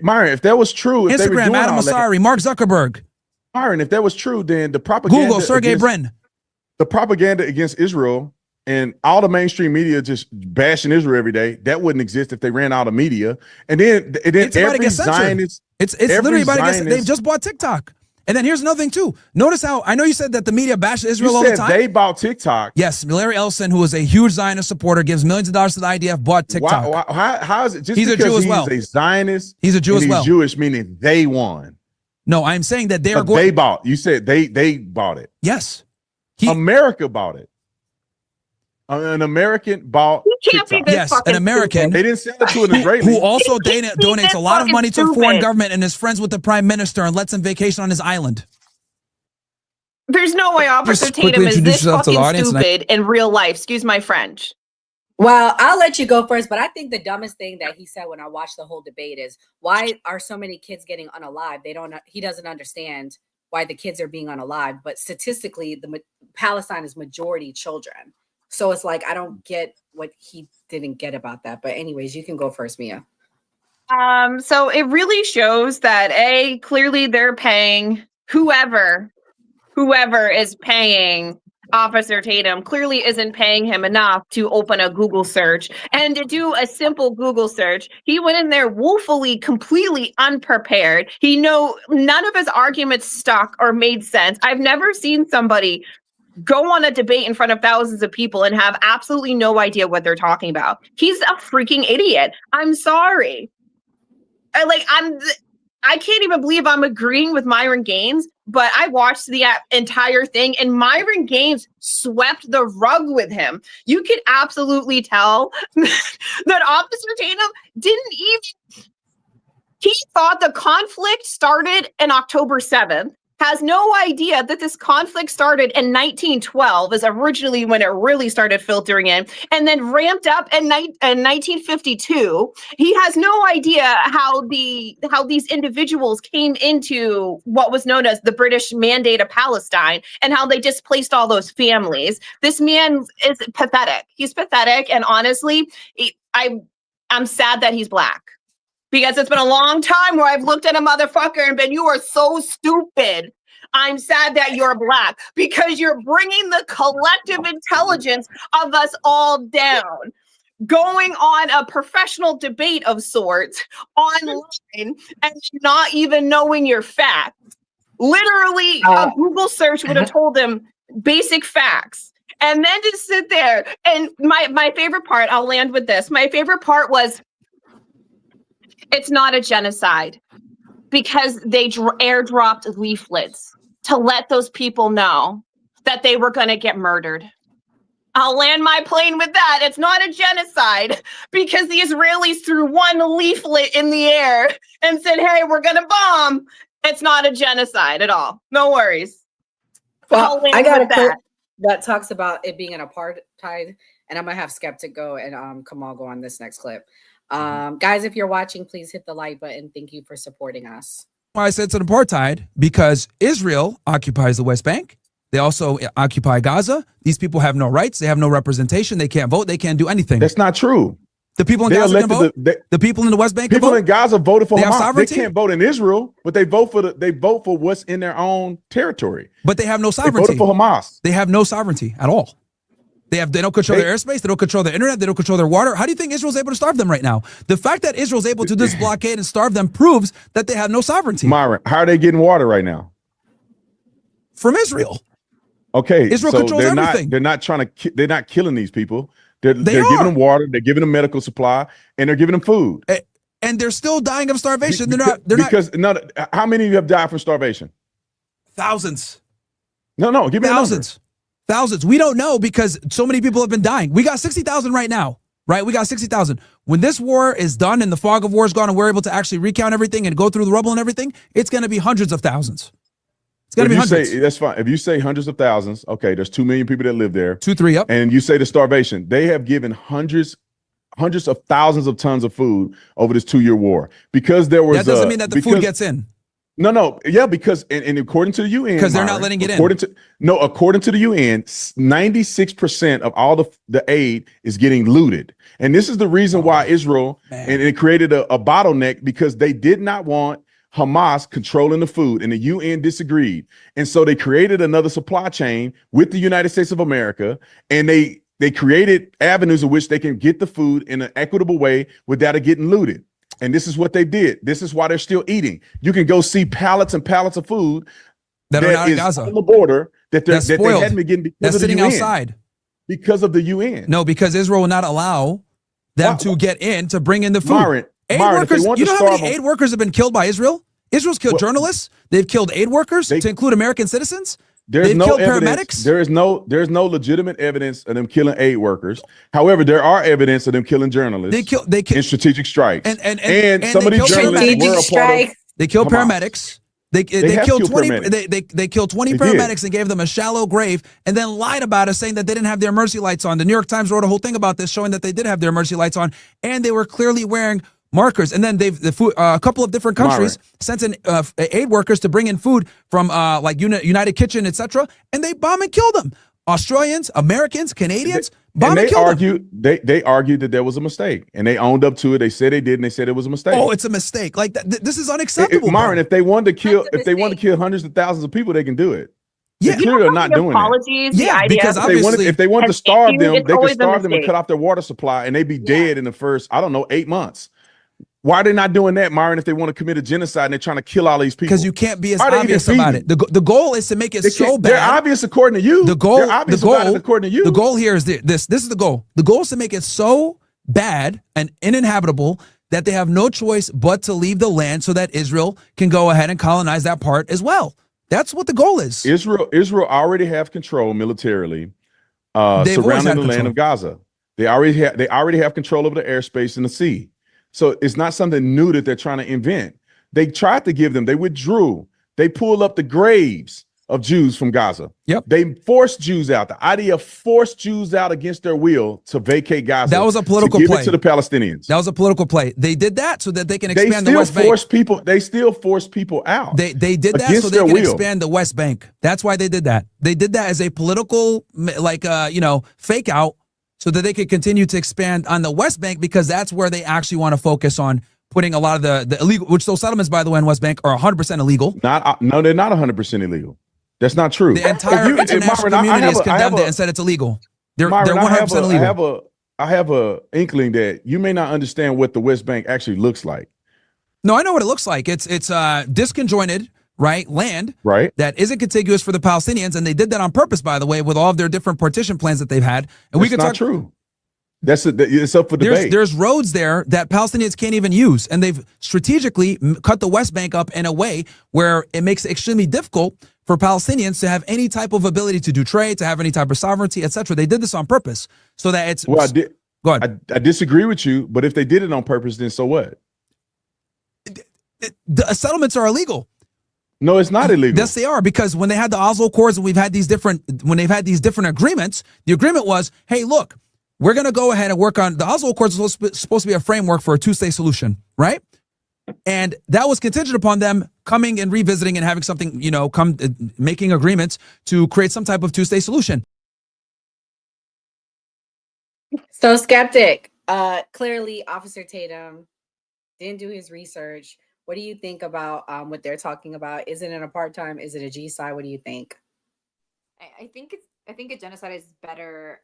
Myron, if that was true, if they were Instagram, doing Adam all that- Asari, Mark Zuckerberg. Myron, if that was true, then the propaganda Google, Sergey against- Brin. The propaganda against Israel and all the mainstream media just bashing Israel every day, that wouldn't exist if they ran out of media. And then It's about to every get censored. Zionist, It's every literally about to get. Zionist- They've just bought TikTok. And then here's another thing too. Notice how I know you said that the media bashes Israel all the time. they bought TikTok. Yes, Larry Ellison, who is a huge Zionist supporter, gives millions of dollars to the IDF, bought TikTok. How is it just He's a because Jew as he's well. a Zionist? He's a Jew and as well. He's Jewish, meaning they won. No, I'm saying that they are But going. they bought. You said they bought it. Yes. America bought it. An American bought. can't be TikTok. this Yes, fucking an American. They didn't sell it to an Israeli. Who also He can't be donates this a lot of fucking money to the foreign stupid. government and is friends with the prime minister and lets him vacation on his island. There's no way Officer Just quickly Tatum is introduce this yourself to the fucking audience and stupid in real life. Excuse my French. Well, I'll let you go first, but I think the dumbest thing that he said when I watched the whole debate is, why are so many kids getting unalived? He doesn't understand why the kids are being unalived, but statistically, Palestine is majority children. So it's like, I don't get what he didn't get about that. But anyways, you can go first, Mia. So it really shows that clearly they're paying whoever whoever is paying Officer Tatum clearly isn't paying him enough to open a Google search and to do a simple Google search. He went in there woefully, completely unprepared. None of his arguments stuck or made sense. I've never seen somebody go on a debate in front of thousands of people and have absolutely no idea what they're talking about. He's a freaking idiot. I'm sorry. I can't even believe I'm agreeing with Myron Gaines, but I watched the entire thing and Myron Gaines swept the rug with him. You could absolutely tell that Officer Tatum he thought the conflict started in October 7th. Has no idea that this conflict started in 1912 is originally when it really started filtering in, and then ramped up in 1952. He has no idea how these individuals came into what was known as the British Mandate of Palestine and how they displaced all those families. This man is pathetic. He's pathetic, and honestly, I'm sad that he's Black. Because it's been a long time where I've looked at a motherfucker and been, you are so stupid. I'm sad that you're Black because you're bringing the collective intelligence of us all down. Going on a professional debate of sorts online and not even knowing your facts. Literally, a Google search would have told him basic facts. And then just sit there. And my favorite part, I'll land with this. My favorite part was, it's not a genocide because they airdropped leaflets to let those people know that they were going to get murdered. I'll land my plane with that. It's not a genocide because the Israelis threw one leaflet in the air and said, hey, we're going to bomb. It's not a genocide at all. No worries. Well, I got a clip that talks about it being an apartheid, and I'm going to have Skeptic go and Kamal go on this next clip. Guys, if you're watching, please hit the like button. Thank you for supporting us. Why I said it's an apartheid, because Israel occupies the West Bank. They also occupy Gaza. These people have no rights. They have no representation. They can't vote. They can't do anything. That's not true. The people in Gaza can vote. The people in the West Bank can vote. People in Gaza voted for They have Hamas. They sovereignty? can't vote in Israel, but they vote for what's in their own territory. But they have no They sovereignty. voted for Hamas. They have no sovereignty at all. They don't control their airspace. They don't control their internet. They don't control their water. How do you think Israel's able to starve them right now? The fact that Israel's able to do this blockade and starve them proves that they have no sovereignty. Myron, how are they getting water right now? From Israel. Okay, Israel so controls everything. They're not killing these people. They're giving them water. They're giving them medical supply, and they're giving them food. And they're still dying of starvation. How many of you have died from starvation? Thousands. No, give me thousands. Thousands. We don't know because so many people have been dying. We got 60,000 right now, right? We got 60,000. When this war is done and the fog of war is gone and we're able to actually recount everything and go through the rubble and everything, it's going to be hundreds of thousands. It's going to be hundreds. That's fine. If you say hundreds of thousands, okay, there's 2 million people that live there. 2, 3, yep. And you say the starvation. They have given hundreds of thousands of tons of food over this 2-year war. Because there was that doesn't mean that the food gets in. No, yeah, because and according to the UN, because they're not letting it in. According to the UN, 96% of all the aid is getting looted, and this is the reason why Israel and it created a bottleneck because they did not want Hamas controlling the food, and the UN disagreed, and so they created another supply chain with the United States of America, and they created avenues in which they can get the food in an equitable way without it getting looted. And this is what they did. This is why they're still eating. You can go see pallets and pallets of food that are not in Gaza on the border that they hadn't been getting because that's of the sitting UN. outside. Because of the UN. No, because Israel will not allow them to get in to bring in the food. Myron, workers. You know how many aid workers have been killed by Israel? Israel's killed journalists. They've killed aid workers, to include American citizens. They've killed paramedics. There's no legitimate evidence of them killing aid workers. However, there are evidence of them killing journalists. They kill in strategic strikes. And some of these journalists were a part of. They killed paramedics. They killed 20. They killed 20 paramedics and gave them a shallow grave, and then lied about it, saying that they didn't have their emergency lights on. The New York Times wrote a whole thing about this, showing that they did have their emergency lights on, and they were clearly wearing markers. And then a couple of different countries sent in aid workers to bring in food from like United Kitchen, etc. And they bomb and kill them. Australians, Americans, Canadians bomb and kill them. They argued that there was a mistake, and they owned up to it. They said they did, and they said it was a mistake. Oh, it's a mistake. Like this is unacceptable. Myron, if they wanted to kill hundreds of thousands of people, they can do it. They clearly are not doing that. apologies, the Yeah, IDF because If they want to has starve issued, them, it's they could always a starve them and mistake. cut off their water supply, and they'd be dead in the first, I don't know, 8 months. Why are they not doing that, Myron? If they want to commit a genocide and they're trying to kill all these people, because you can't be as Why are they even obvious about feeding? it. The goal is to make it so bad. They're obvious according to you. The goal, They're obvious about it according to you. The goal here is this. This is the goal. The goal is to make it so bad and uninhabitable that they have no choice but to leave the land so that Israel can go ahead and colonize that part as well. That's what the goal is. Israel already have control militarily surrounding the land of Gaza. They already have control over the airspace and the sea. So it's not something new that they're trying to invent. They tried to give them. They withdrew. They pulled up the graves of Jews from Gaza. Yep. They forced Jews out. The idea forced Jews out against their will to vacate Gaza. That was a political to give play it to the Palestinians. That was a political play. They did that so that they can expand the West Bank. They still force people out. They did that so they can expand the West Bank. That's why they did that. They did that as a political, fake out so that they could continue to expand on the West Bank, because that's where they actually want to focus on putting a lot of the illegal, which those settlements, by the way, in West Bank are 100% illegal. No, they're not 100% illegal. That's not true. The entire international community has condemned it and said it's illegal. They're 100% illegal. I have a inkling that you may not understand what the West Bank actually looks like. No, I know what it looks like. It's disconjointed, right, land, right, that isn't contiguous for the Palestinians, and they did that on purpose, by the way, with all of their different partition plans that they've had. And we could talk. True. It's up for debate. There's roads there that Palestinians can't even use, and they've strategically cut the West Bank up in a way where it makes it extremely difficult for Palestinians to have any type of ability to do trade, to have any type of sovereignty, etc. They did this on purpose so that it's. Well, go ahead. I disagree with you, but if they did it on purpose, then so what? The settlements are illegal. No, it's not illegal. Yes, they are, because when they had the Oslo Accords and they've had these different agreements, the agreement was, hey, look, we're going to go ahead and work on the Oslo Accords. Was supposed to be a framework for a two-state solution, right? And that was contingent upon them coming and revisiting and having something, making agreements to create some type of two-state solution. So, Skeptic, clearly Officer Tatum didn't do his research. What do you think about what they're talking about? Is it an apartheid? Is it a G-side? What do you think? I think a genocide is better,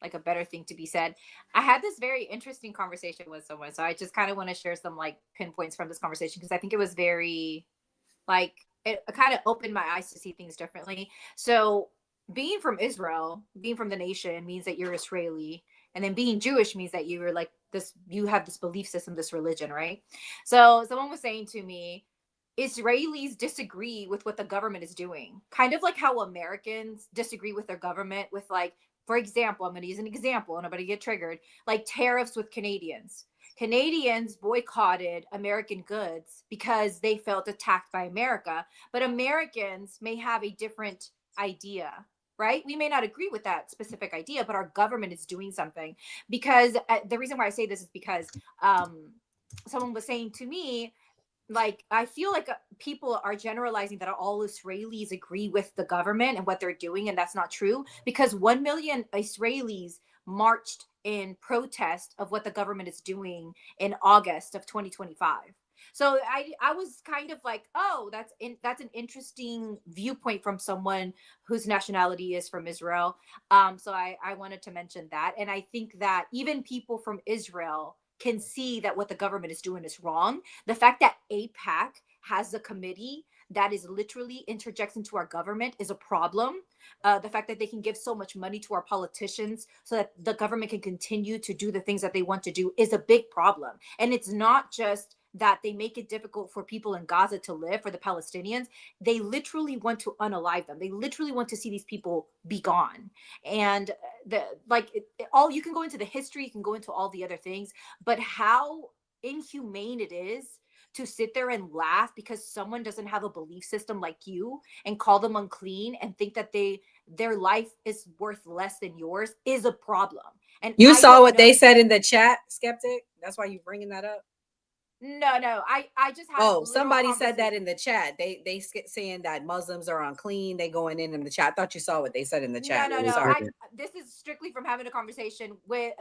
like a better thing to be said. I had this very interesting conversation with someone, so I just kind of want to share some pinpoints from this conversation, because I think it was very, it kind of opened my eyes to see things differently. So being from Israel, being from the nation, means that you're Israeli, and then being Jewish means that you're you have this belief system, this religion, right? So someone was saying to me, Israelis disagree with what the government is doing, kind of like how Americans disagree with their government with, for example, I'm going to use an example and nobody get triggered, like tariffs with Canadians. Canadians boycotted American goods because they felt attacked by America, but Americans may have a different idea, right? We may not agree with that specific idea, but our government is doing something. Because the reason why I say this is because someone was saying to me, I feel like people are generalizing that all Israelis agree with the government and what they're doing, and that's not true, because 1 million Israelis marched in protest of what the government is doing in August of 2025. So I was kind of like, oh, that's an interesting viewpoint from someone whose nationality is from Israel. So I wanted to mention that. And I think that even people from Israel can see that what the government is doing is wrong. The fact that AIPAC has a committee that is literally interjects into our government is a problem. The fact that they can give so much money to our politicians so that the government can continue to do the things that they want to do is a big problem. And it's not just that they make it difficult for people in Gaza to live, for the Palestinians. They literally want to unalive them. They literally want to see these people be gone. And all you can go into the history, you can go into all the other things, but how inhumane it is to sit there and laugh because someone doesn't have a belief system like you and call them unclean and think that their life is worth less than yours is a problem. And you saw what they said in the chat, Skeptic? That's why you're bringing that up? No, I just had somebody said that in the chat. They saying that Muslims are unclean. They going in the chat. I thought you saw what they said in the chat. No. This is strictly from having a conversation with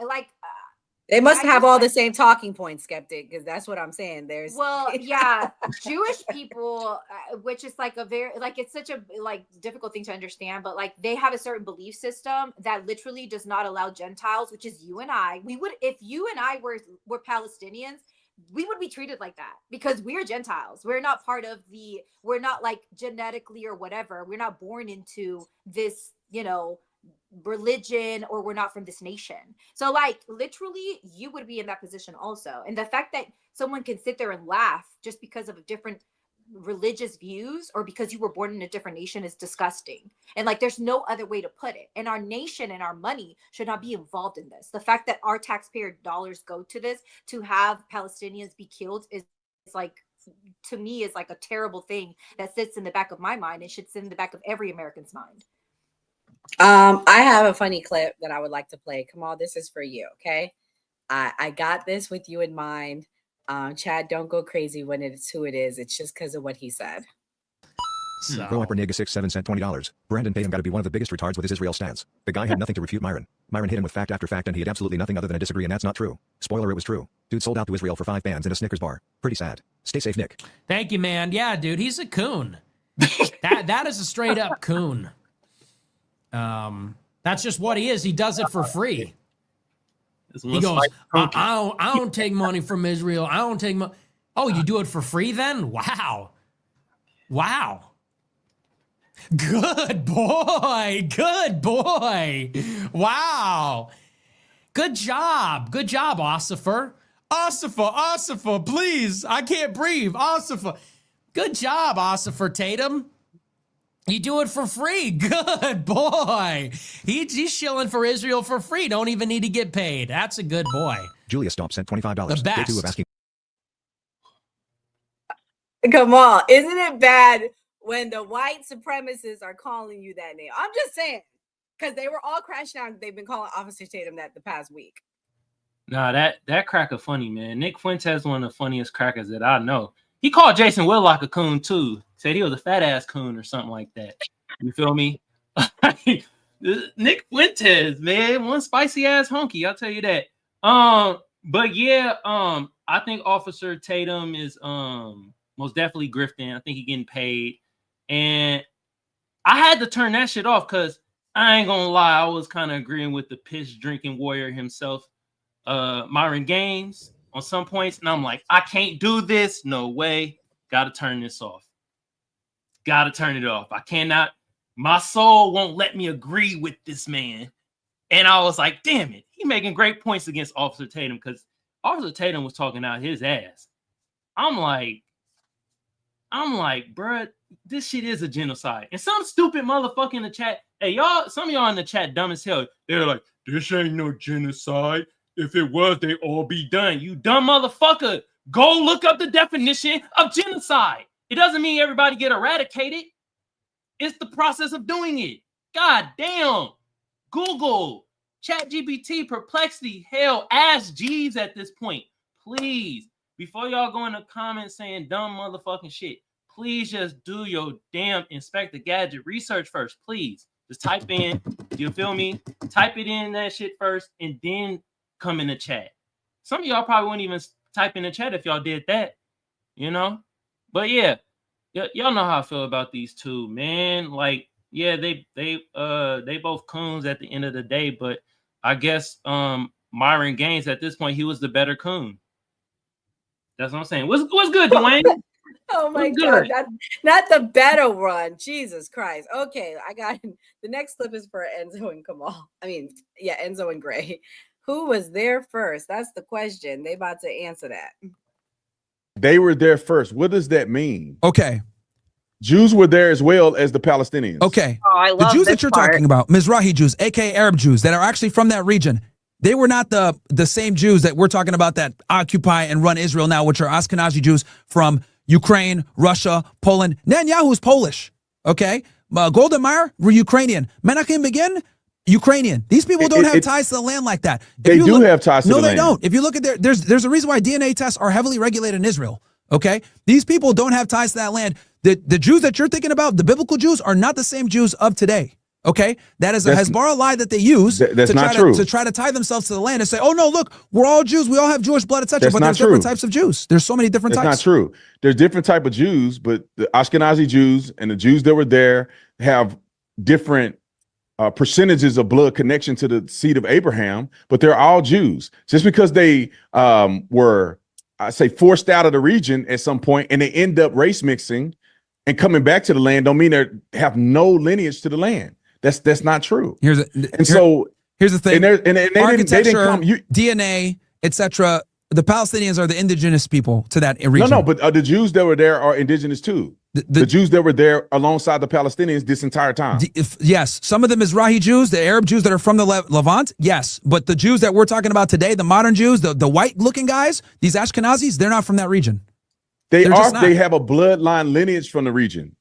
They must have all the same talking points, skeptic, because that's what I'm saying. There's yeah, Jewish people, which is like a very it's such a difficult thing to understand, but they have a certain belief system that literally does not allow Gentiles, which is you and I. We would, if you and I were Palestinians, we would be treated like that because we're Gentiles. We're not we're not genetically or whatever. We're not born into this, religion, or we're not from this nation. So literally you would be in that position also. And the fact that someone can sit there and laugh just because of different religious views or because you were born in a different nation is disgusting. And there's no other way to put it. And our nation and our money should not be involved in this. The fact that our taxpayer dollars go to this to have Palestinians be killed is to me is a terrible thing that sits in the back of my mind and should sit in the back of every American's mind. I have a funny clip that I would like to play. Kamal, this is for you, okay? I got this with you in mind. Chad, don't go crazy when it's who it is. It's just because of what he said. Grow up or nigga 6 7 cent $20. Brandon Tatum got to be one of the biggest retards with his Israel stance. The guy had nothing to refute Myron. Myron hit him with fact after fact and he had absolutely nothing other than a disagree, and that's not true. Spoiler, it was true. Dude sold out to Israel for 5 bands in a Snickers bar. Pretty sad. Stay safe, Nick. Thank you, man. Yeah, dude, he's a coon. that is a straight up coon. That's just what he is. He does it for free. He goes, I don't take money from Israel. I don't take money. Oh, you do it for free then? Wow. Wow. Good boy. Good boy. Wow. Good job. Good job, Ossifer. Ossifer, please. I can't breathe. Ossifer. Good job, Ossifer Tatum. You do it for free. Good boy. He's shilling for Israel for free. Don't even need to get paid. That's a good boy. Julia Stomp sent $25. The best. Day 2 of asking. Come on. Isn't it bad when the white supremacists are calling you that name? I'm just saying, because they were all crashing out. They've been calling Officer Tatum that the past week. Nah, that cracker funny, man. Nick Fuentes, one of the funniest crackers that I know. He called Jason Whitlock a coon too. Said he was a fat ass coon or something like that. You feel me? Nick Fuentes, man, one spicy ass honky. I'll tell you that. But yeah, I think Officer Tatum is most definitely grifting. I think he's getting paid, and I had to turn that shit off because I ain't gonna lie, I was kind of agreeing with the piss drinking warrior himself, Myron Gaines, on some points, and I'm like, I can't do this. No way. Got to turn this off. Got to turn it off. I cannot. My soul won't let me agree with this man. And I was like, damn it. He making great points against Officer Tatum because Officer Tatum was talking out his ass. I'm like, bruh, this shit is a genocide. And some stupid motherfucker in the chat, hey, y'all, some of y'all in the chat dumb as hell. They're like, this ain't no genocide. If it was, they all be done. You dumb motherfucker. Go look up the definition of genocide. It doesn't mean everybody get eradicated. It's the process of doing it. God damn. Google, ChatGPT, Perplexity, hell, ask Jeeves at this point. Please, before y'all go in the comments saying dumb motherfucking shit, please just do your damn Inspector Gadget research first, please. Just type in, you feel me? Type it in that shit first and then come in the chat. Some of y'all probably wouldn't even type in the chat if y'all did that, you know? But yeah, y'all know how I feel about these two, man. Like, yeah, they both coons at the end of the day, but I guess Myron Gaines at this point, he was the better coon. That's what I'm saying. What's good, Dwayne? Oh my God, not the better one. Jesus Christ. Okay, I got the next clip is for Enzo and Kamal. I mean, yeah, Enzo and Gray. Who was there first? That's the question. They about to answer that. They were there first. What does that mean? Okay. Jews were there as well as the Palestinians. Okay. Oh, I love the Jews this that you're part. talking about, Mizrahi Jews, aka Arab Jews, that are actually from that region. They were not the same Jews that we're talking about that occupy and run Israel now, which are Ashkenazi Jews from Ukraine, Russia, Poland. Netanyahu's Polish. Okay. Golda Meir were Ukrainian. Menachem Begin, Ukrainian. These people don't have ties to the land like that. They do have ties to the land. No, they don't. If you look at there's a reason why DNA tests are heavily regulated in Israel. Okay. These people don't have ties to that land. The Jews that you're thinking about, the biblical Jews, are not the same Jews of today. Okay, that is a Hezbollah lie that they use to try to tie themselves to the land and say, "Oh no, look, we're all Jews. We all have Jewish blood, etc." But there's different types of Jews. There's so many different types. That's not true. There's different type of Jews, but the Ashkenazi Jews and the Jews that were there have different percentages of blood connection to the seed of Abraham. But they're all Jews. Just because they were, I say, forced out of the region at some point and they end up race mixing and coming back to the land, don't mean they have no lineage to the land. That's not true. Here's the thing. And they architecture, didn't come, DNA, etc. The Palestinians are the indigenous people to that region. No, but the Jews that were there are indigenous too. The Jews that were there alongside the Palestinians this entire time. Yes, some of them Mizrahi Jews, the Arab Jews that are from the Levant. Yes, but the Jews that we're talking about today, the modern Jews, the white-looking guys, these Ashkenazis, they're not from that region. They have a bloodline lineage from the region.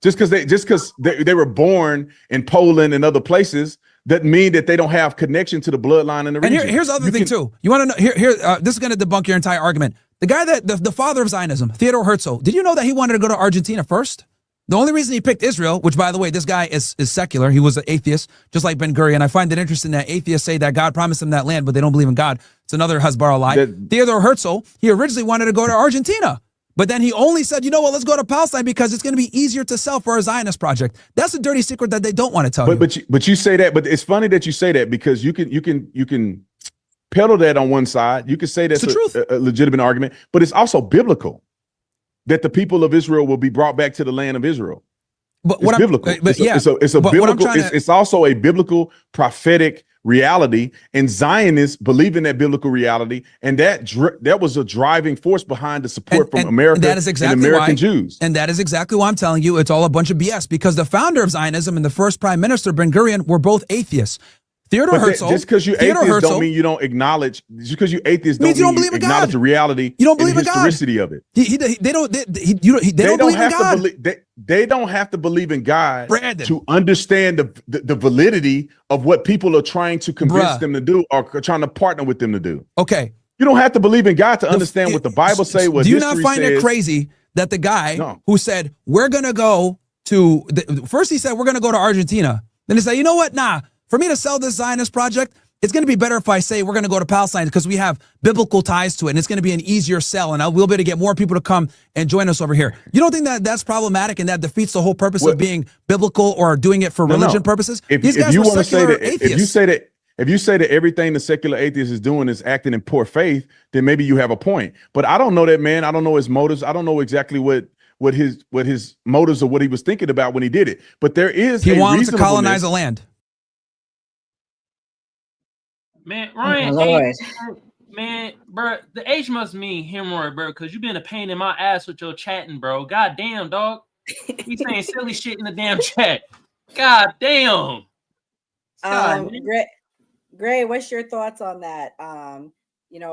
Just because they were born in Poland and other places doesn't mean that they don't have connection to the bloodline in the region. And here's the other thing too. You want to know? This is going to debunk your entire argument. The guy the father of Zionism, Theodor Herzl. Did you know that he wanted to go to Argentina first? The only reason he picked Israel, which by the way, this guy is secular. He was an atheist, just like Ben Gurion. I find it interesting that atheists say that God promised them that land, but they don't believe in God. It's another Hezbollah lie. Theodor Herzl, he originally wanted to go to Argentina. But then he only said, you know what, let's go to Palestine because it's going to be easier to sell for a Zionist project. That's a dirty secret that they don't want to tell you. But you say that, but it's funny that you say that because you can peddle that on one side. You can say that's a legitimate argument, but it's also biblical that the people of Israel will be brought back to the land of Israel. But it's biblical. It's also a biblical prophetic reality, and Zionists believe in that biblical reality, and that was a driving force behind the support from America and, that is exactly and American why, Jews. And that is exactly why I'm telling you it's all a bunch of BS, because the founder of Zionism and the first prime minister, Ben Gurion, were both atheists. Theodor Herzl. Just because you atheist don't mean you don't acknowledge. Just because you atheist don't mean you don't acknowledge the reality. You don't believe in God. Historicity of it. They don't believe in God. They don't have to believe in God Brandon, to understand the validity of what people are trying to convince them to do or trying to partner with them to do. Okay. You don't have to believe in God to understand what the Bible say. What do you not find it crazy that the guy who said we're gonna go to first he said we're gonna go to Argentina, then he said, you know what, nah. For me to sell this Zionist project, it's going to be better if I say we're going to go to Palestine because we have biblical ties to it, and it's going to be an easier sell, and we'll be able to get more people to come and join us over here. You don't think that that's problematic and that defeats the whole purpose of being biblical or doing it for religion purposes? These guys were secular atheists. If you say that everything the secular atheist is doing is acting in poor faith, then maybe you have a point. But I don't know that man. I don't know his motives. I don't know exactly what his motives or what he was thinking about when he did it. But there is he wants to colonize a land. Man, Ryan, man, bro, the H must mean hemorrhoid, bro, because you've been a pain in my ass with your chatting, bro. God damn, dog. He's saying silly shit in the damn chat. God damn. Gray, what's your thoughts on that?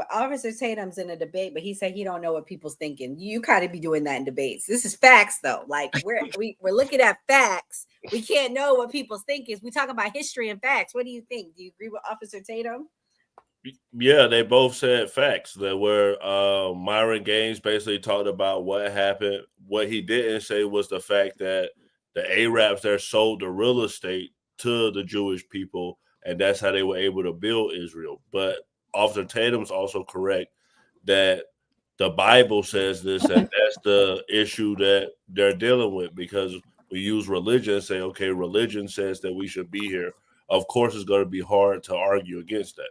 Officer Tatum's in a debate, but he said he don't know what people's thinking. You kind of be doing that in debates. This is facts, though. Like we're looking at facts. We can't know what people's thinking. We talk about history and facts. What do you think? Do you agree with Officer Tatum? Yeah, they both said facts. That were Myron Gaines basically talked about what happened. What he didn't say was the fact that the Arabs there sold the real estate to the Jewish people, and that's how they were able to build Israel. But Officer Tatum's also correct that the Bible says this, and that's the issue that they're dealing with, because we use religion and say, okay, religion says that we should be here. Of course, it's going to be hard to argue against that.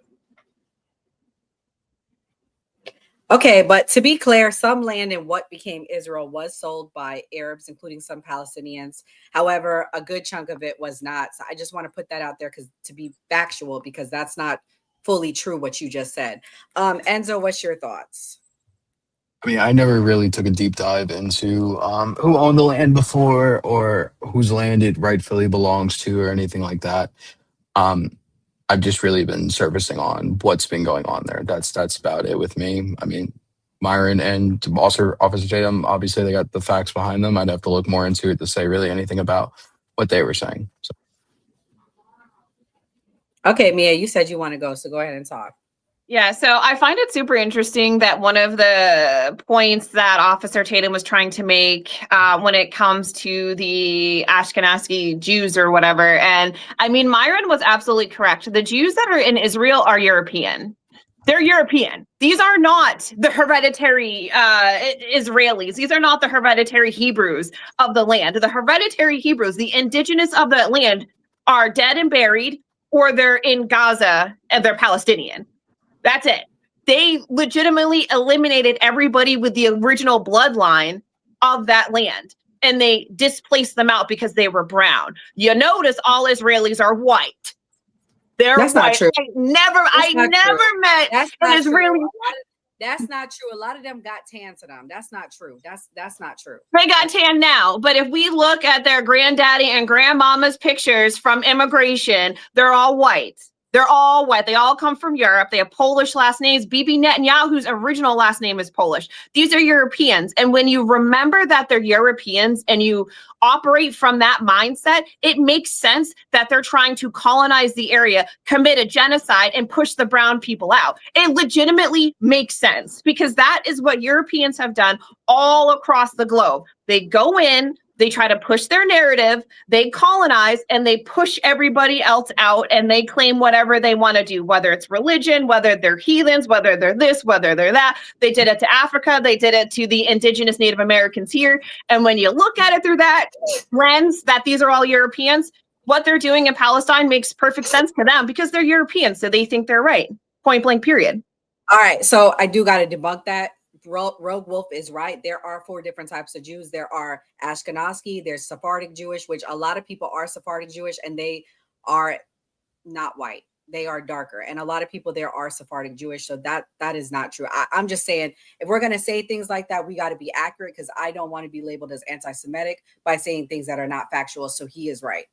Okay, but to be clear, some land in what became Israel was sold by Arabs, including some Palestinians. However, a good chunk of it was not. So I just want to put that out there to be factual, because that's not fully true what you just said. Enzo, what's your thoughts? I mean, I never really took a deep dive into who owned the land before or whose land it rightfully belongs to or anything like that. I've just really been surfacing on what's been going on there. That's about it with me. I mean, Myron and also Officer Tatum, obviously they got the facts behind them. I'd have to look more into it to say really anything about what they were saying. So. Okay, Mia, you said you want to go, so go ahead and talk. Yeah, so I find it super interesting that one of the points that Officer Tatum was trying to make when it comes to the Ashkenazi Jews or whatever, and I mean, Myron was absolutely correct. The Jews that are in Israel are European. They're European. These are not the hereditary Israelis. These are not the hereditary Hebrews of the land. The hereditary Hebrews, the indigenous of the land, are dead and buried, or they're in Gaza and they're Palestinian. That's it. They legitimately eliminated everybody with the original bloodline of that land, and they displaced them out because they were brown. You notice all Israelis are white. They're That's white. not true. I never met That's an not true. Israeli. That's not true. A lot of them got tan to them. That's not true. That's not true. They got tan now, but if we look at their granddaddy and grandmama's pictures from immigration, they're all white. They're all white. They all come from Europe. They have Polish last names. Bibi Netanyahu's original last name is Polish. These are Europeans. And when you remember that they're Europeans and you operate from that mindset, it makes sense that they're trying to colonize the area, commit a genocide, and push the brown people out. It legitimately makes sense because that is what Europeans have done all across the globe. They go in, they try to push their narrative, they colonize, and they push everybody else out, and they claim whatever they want to do, whether it's religion, whether they're heathens, whether they're this, whether they're that. They did it to Africa. They did it to the indigenous Native Americans here. And when you look at it through that lens, that these are all Europeans, what they're doing in Palestine makes perfect sense to them because they're Europeans, so they think they're right. Point blank, period. All right, so I do got to debunk that. Rogue Wolf is right. There are 4 different types of Jews. There are Ashkenazi, there's Sephardic Jewish, which a lot of people are Sephardic Jewish, and they are not white. They are darker. And a lot of people there are Sephardic Jewish. So that is not true. I'm just saying, if we're going to say things like that, we got to be accurate because I don't want to be labeled as anti-Semitic by saying things that are not factual. So he is right.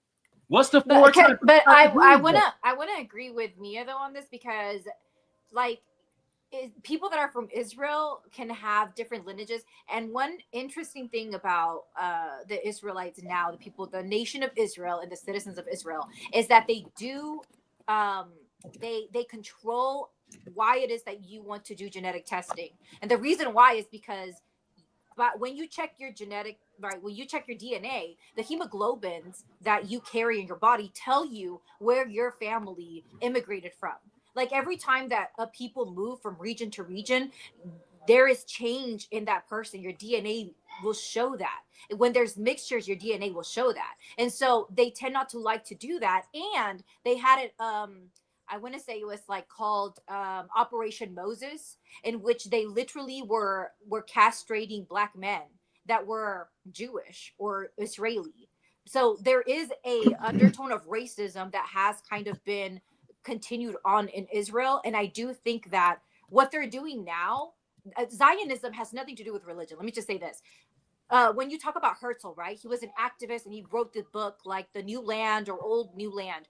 What's the But, okay, but I wanna agree with Mia though on this because like people that are from Israel can have different lineages. And one interesting thing about the Israelites now, the nation of Israel and the citizens of Israel, is that they do they control why it is that you want to do genetic testing. And the reason why is because when you check your genetic, right, when you check your DNA, the hemoglobins that you carry in your body tell you where your family immigrated from. Like every time that people move from region to region, there is change in that person. Your DNA will show that. When there's mixtures, your DNA will show that. And so they tend not to like to do that. And they had it, I want to say it was like called Operation Moses, in which they literally were castrating Black men that were Jewish or Israeli. So there is a undertone of racism that has kind of been continued on in Israel. And I do think that what they're doing now, Zionism has nothing to do with religion. Let me just say this. When you talk about Herzl, right? He was an activist and he wrote the book like The New Land or Old New Land.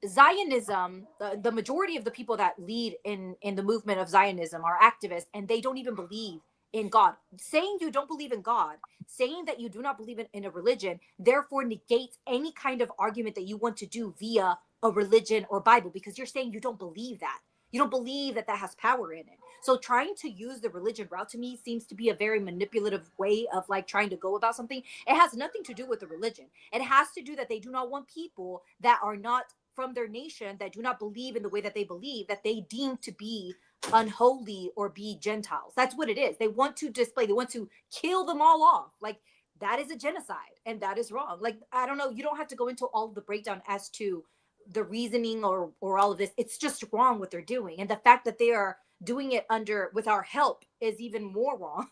Zionism, the majority of the people that lead in the movement of Zionism are activists, and they don't even believe in God. Saying you don't believe in God, saying that you do not believe in a religion, therefore negates any kind of argument that you want to do via a religion or Bible, because you're saying you don't believe that. You don't believe that has power in it. So trying to use the religion route to me seems to be a very manipulative way of like trying to go about something. It has nothing to do with the religion. It has to do that they do not want people that are not from their nation, that do not believe in the way that they believe, that they deem to be unholy or be Gentiles. That's what it is. They want to display, they want to kill them all off. Like that is a genocide and that is wrong. Like, I don't know, you don't have to go into all of the breakdown as to the reasoning or all of this. It's just wrong what they're doing. And the fact that they are doing it with our help is even more wrong.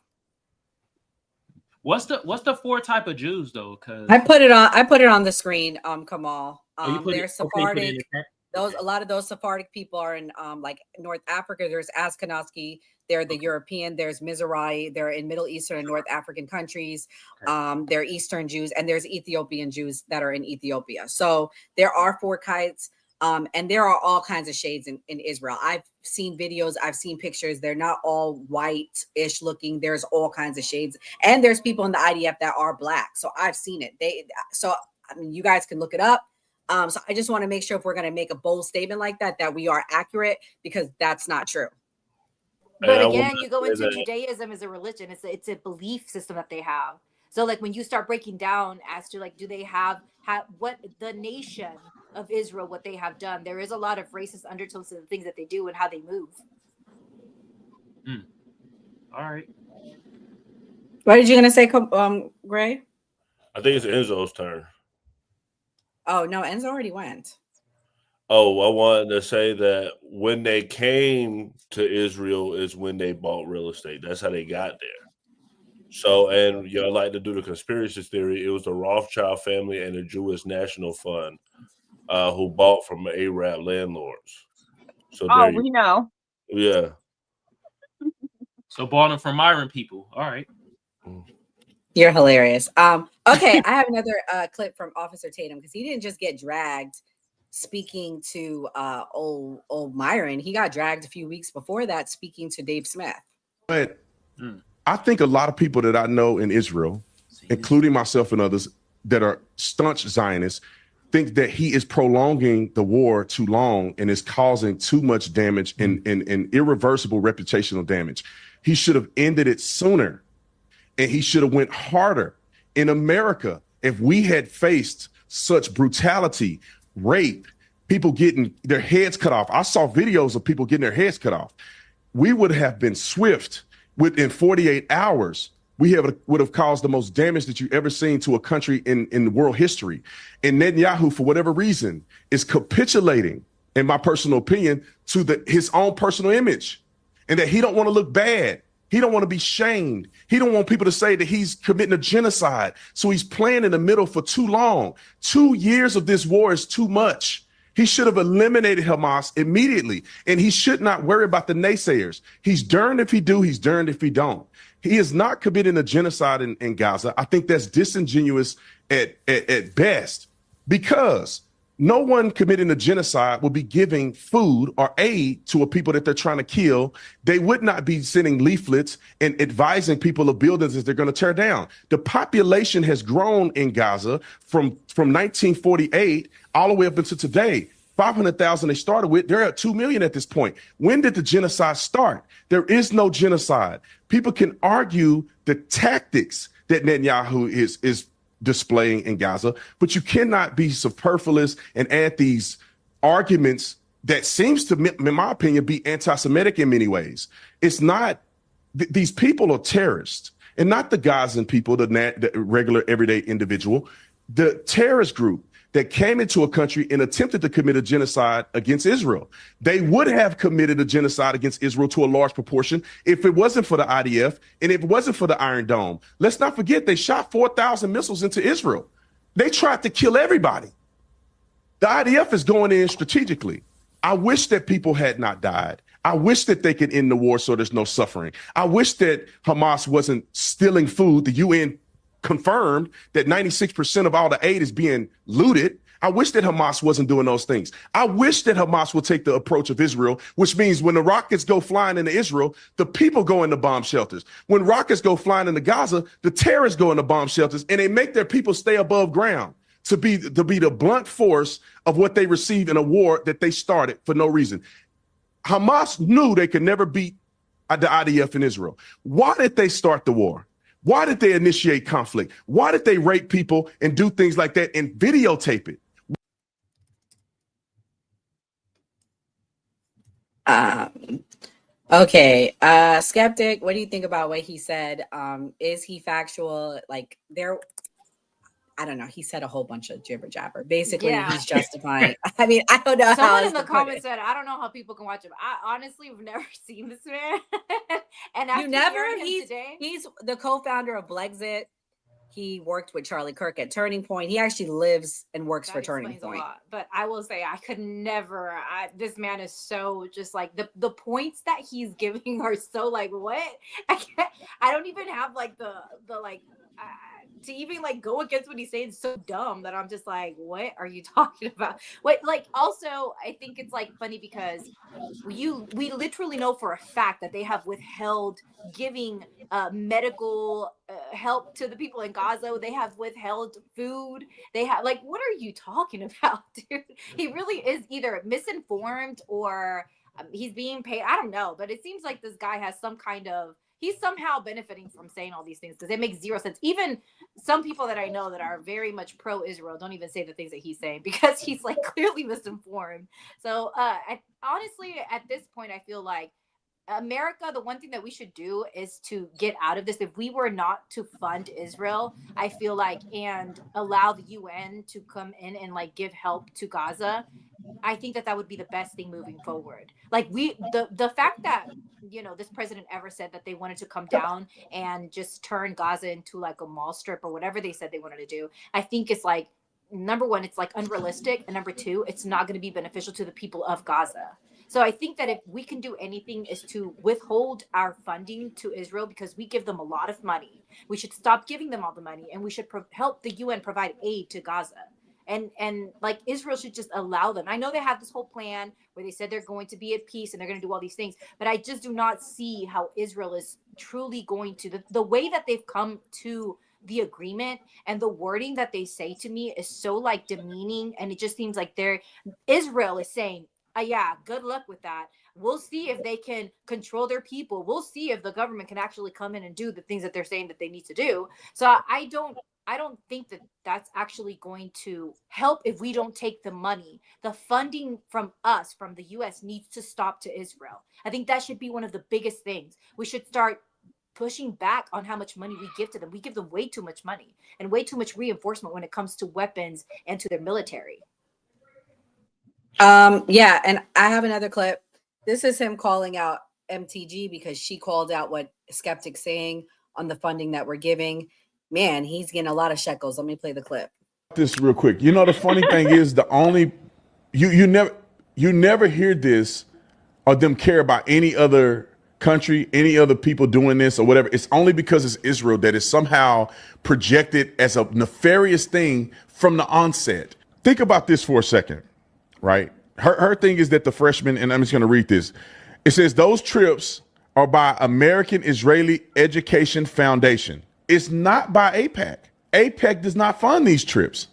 What's the 4 type of Jews though? Because I put it on the screen, Kamal. They're Sephardic. Okay, a lot of those Sephardic people are in like North Africa. There's Ashkenazi, they're the European, there's Mizrahi, they're in Middle Eastern and North African countries. They're Eastern Jews, and there's Ethiopian Jews that are in Ethiopia. So there are 4 kinds. And there are all kinds of shades in Israel. I've seen videos, I've seen pictures. They're not all white-ish looking. There's all kinds of shades. And there's people in the IDF that are Black. So I've seen it. I mean, you guys can look it up. So I just want to make sure if we're going to make a bold statement like that, that we are accurate, because that's not true. But again, you go into Judaism as a religion. It's a belief system that they have. So like when you start breaking down as to like, do they have what the nation of Israel, what they have done, there is a lot of racist undertones to the things that they do and how they move. All right. What did you gonna say, Gray? I think it's Enzo's turn. Oh no, Enzo already went. Oh, I wanted to say that when they came to Israel is when they bought real estate. That's how they got there. So, and y'all like to do the conspiracy theory. It was the Rothschild family and the Jewish National Fund who bought from Arab landlords. So Oh, there we know. Yeah. So bought them from Myron people. All right. You're hilarious. Okay, I have another clip from Officer Tatum, because he didn't just get dragged speaking to old Myron. He got dragged a few weeks before that speaking to Dave Smith. But I think a lot of people that I know in Israel, including myself and others that are staunch Zionists, think that he is prolonging the war too long and is causing too much damage and irreversible reputational damage. He should have ended it sooner, and he should have went harder. In America, if we had faced such brutality, rape, people getting their heads cut off. I saw videos of people getting their heads cut off. We would have been swift. Within 48 hours, we would have caused the most damage that you've ever seen to a country in world history. And Netanyahu, for whatever reason, is capitulating, in my personal opinion, to his own personal image, and that he don't want to look bad. He don't want to be shamed. He don't want people to say that he's committing a genocide. So he's playing in the middle for too long. 2 years of this war is too much. He should have eliminated Hamas immediately, and he should not worry about the naysayers. He's darned if he do, he's darned if he don't. He is not committing a genocide in Gaza. I think that's disingenuous at best, because no one committing a genocide will be giving food or aid to a people that they're trying to kill. They would not be sending leaflets and advising people of buildings that they're going to tear down. The population has grown in Gaza from 1948 all the way up until today. 500,000 they started with. They're at 2 million at this point. When did the genocide start? There is no genocide. People can argue the tactics that Netanyahu is displaying in Gaza, but you cannot be superfluous and add these arguments that seems to, in my opinion, be anti-Semitic in many ways. It's not, these people are terrorists, and not the Gazan people, the regular everyday individual, the terrorist group that came into a country and attempted to commit a genocide against Israel. They would have committed a genocide against Israel to a large proportion if it wasn't for the IDF and if it wasn't for the Iron Dome. Let's not forget, they shot 4,000 missiles into Israel. They tried to kill everybody. The IDF is going in strategically. I wish that people had not died. I wish that they could end the war so there's no suffering. I wish that Hamas wasn't stealing food. The UN confirmed that 96% of all the aid is being looted. I wish that Hamas wasn't doing those things. I wish that Hamas would take the approach of Israel, which means when the rockets go flying into Israel, the people go into bomb shelters. When rockets go flying into Gaza, the terrorists go into bomb shelters, and they make their people stay above ground to be the blunt force of what they receive in a war that they started for no reason. Hamas knew they could never beat the IDF in Israel. Why did they start the war? Why did they initiate conflict? Why did they rape people and do things like that and videotape it? Okay, Skeptic, what do you think about what he said? Is he factual? Like, I don't know. He said a whole bunch of jibber jabber. Basically, Yeah. He's justifying. I mean, I don't know. Someone how in the else to put comments it. said, "I don't know how people can watch him." I honestly have never seen this man. And after You never? hearing him today, He's the co-founder of Blexit. He worked with Charlie Kirk at Turning Point. He actually lives and works for Turning explains Point. a lot. But I will say, I could never. This man is so just like the points that he's giving are so like what I can't. I don't even have like the like to even like go against what he's saying is so dumb that I'm just like, what are you talking about? What, like, also I think it's like funny because we literally know for a fact that they have withheld giving medical help to the people in Gaza. They have withheld food. They have, like, what are you talking about, dude? He really is either misinformed or he's being paid. I don't know, but it seems like this guy has some kind of, he's somehow benefiting from saying all these things because it makes zero sense. Even some people that I know that are very much pro-Israel don't even say the things that he's saying because he's like clearly misinformed. So honestly, at this point, I feel like America, the one thing that we should do is to get out of this. If we were not to fund Israel, I feel like, and allow the UN to come in and like give help to Gaza, I think that that would be the best thing moving forward. Like the fact that, you know, this president ever said that they wanted to come down and just turn Gaza into like a mall strip or whatever they said they wanted to do, I think it's like, number one, it's like unrealistic, and number two, it's not going to be beneficial to the people of Gaza. So I think that if we can do anything is to withhold our funding to Israel because we give them a lot of money. We should stop giving them all the money, and we should help the UN provide aid to Gaza. And like Israel should just allow them. I know they have this whole plan where they said they're going to be at peace and they're going to do all these things, but I just do not see how Israel is truly going to, the way that they've come to the agreement and the wording that they say to me is so like demeaning, and it just seems like Israel is saying, yeah, good luck with that. We'll see if they can control their people. We'll see if the government can actually come in and do the things that they're saying that they need to do. So I don't think that that's actually going to help if we don't take the money. The funding from us, from the US, needs to stop to Israel. I think that should be one of the biggest things. We should start pushing back on how much money we give to them. We give them way too much money and way too much reinforcement when it comes to weapons and to their military. Yeah, and I have another clip. This is him calling out MTG because she called out what Skeptic's saying on the funding that we're giving. Man, he's getting a lot of shekels. Let me play the clip. This real quick. You know, the funny thing is you never hear this or them care about any other country, any other people doing this or whatever. It's only because it's Israel that is somehow projected as a nefarious thing from the onset. Think about this for a second. Right. Her thing is that the freshmen, and I'm just going to read this. It says those trips are by American Israeli Education Foundation. It's not by AIPAC. AIPAC does not fund these trips.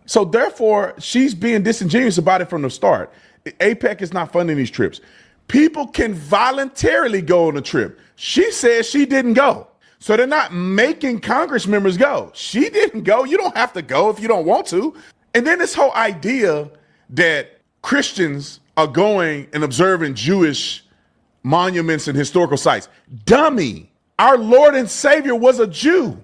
So therefore, she's being disingenuous about it from the start. AIPAC is not funding these trips. People can voluntarily go on a trip. She says she didn't go. So they're not making Congress members go. She didn't go. You don't have to go if you don't want to. And then this whole idea that Christians are going and observing Jewish monuments and historical sites. Dummy. Our Lord and Savior was a Jew.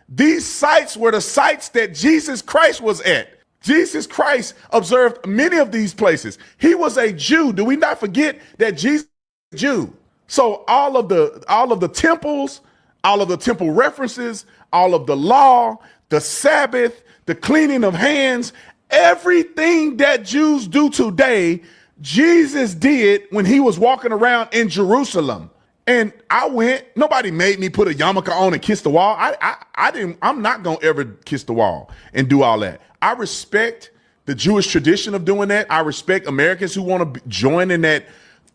These sites were the sites that Jesus Christ was at. Jesus Christ observed many of these places. He was a Jew. Do we not forget that Jesus was a Jew? So all of the temples, all of the temple references, all of the law, the Sabbath, the cleaning of hands, everything that Jews do today, Jesus did when he was walking around in Jerusalem. And I went, nobody made me put a yarmulke on and kiss the wall. I'm not going to ever kiss the wall and do all that. I respect the Jewish tradition of doing that. I respect Americans who want to join in that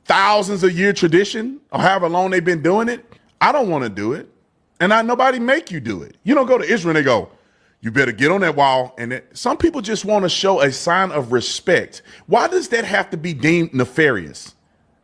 thousands of year tradition or however long they've been doing it. I don't want to do it. And nobody make you do it. You don't go to Israel and they go, you better get on that wall. And some people just want to show a sign of respect. Why does that have to be deemed nefarious?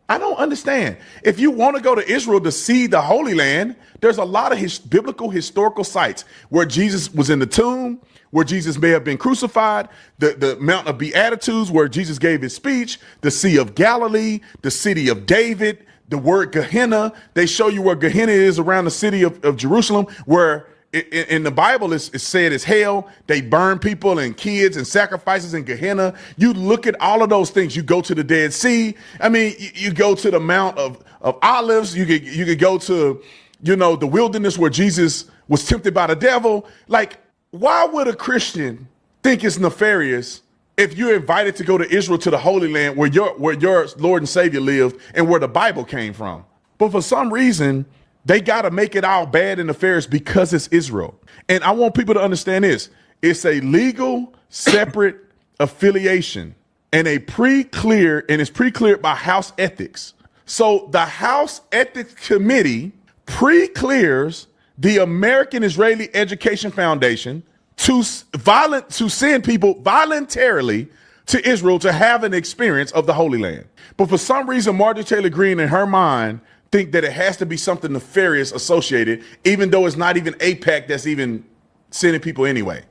I don't understand. If you want to go to Israel to see the Holy Land, there's a lot of biblical historical sites where Jesus was in the tomb, where Jesus may have been crucified, the Mount of Beatitudes where Jesus gave his speech, the Sea of Galilee, the city of David, the word Gehenna. They show you where Gehenna is around the city of Jerusalem, where in the Bible, it's said it's hell. They burn people and kids and sacrifices in Gehenna. You look at all of those things. You go to the Dead Sea. I mean, you go to the Mount of Olives. You could go to, the wilderness where Jesus was tempted by the devil. Like, why would a Christian think it's nefarious if you're invited to go to Israel, to the Holy Land where your Lord and Savior lived and where the Bible came from? But for some reason, They got to make it all bad and nefarious because it's Israel. And I want people to understand this. It's a legal, separate affiliation and it's pre-cleared by House Ethics. So the House Ethics Committee pre-clears the American Israeli Education Foundation to send people voluntarily to Israel to have an experience of the Holy Land. But for some reason, Marjorie Taylor Greene, in her mind, think that it has to be something nefarious associated, even though it's not even AIPAC that's even sending people anyway.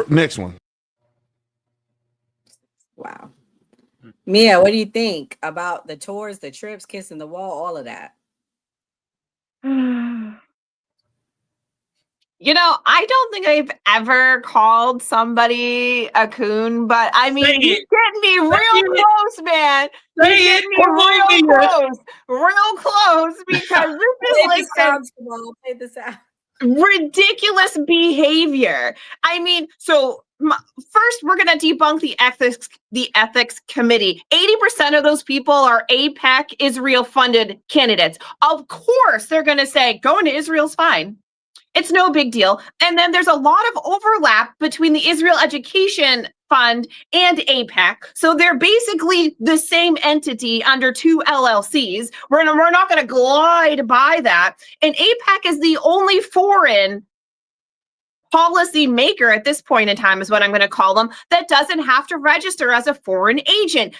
Next one. Wow. Mia, what do you think about the tours, the trips, kissing the wall, all of that? You know, I don't think I've ever called somebody a coon, but I mean, he's getting me real close, man. He's getting me real close, because this is like play the sound. Ridiculous behavior. I mean, so first we're going to debunk the ethics committee. 80% of those people are AIPAC Israel funded candidates. Of course, they're going to say going to Israel's fine. It's no big deal. And then there's a lot of overlap between the Israel Education Fund and AIPAC. So they're basically the same entity under two LLCs. We're not going to glide by that. And AIPAC is the only foreign policy maker at this point in time, is what I'm going to call them, that doesn't have to register as a foreign agent.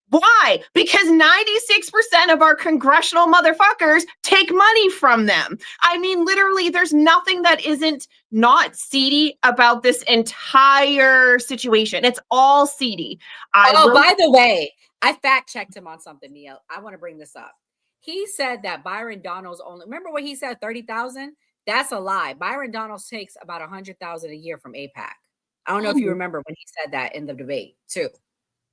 Why? Because 96% of our congressional motherfuckers take money from them. I mean, literally, there's nothing that isn't not seedy about this entire situation. It's all seedy. By the way, I fact checked him on something, Mia. I want to bring this up. He said that Byron Donalds only, remember what he said, 30,000? That's a lie. Byron Donalds takes about 100,000 a year from AIPAC. I don't know if you remember when he said that in the debate too.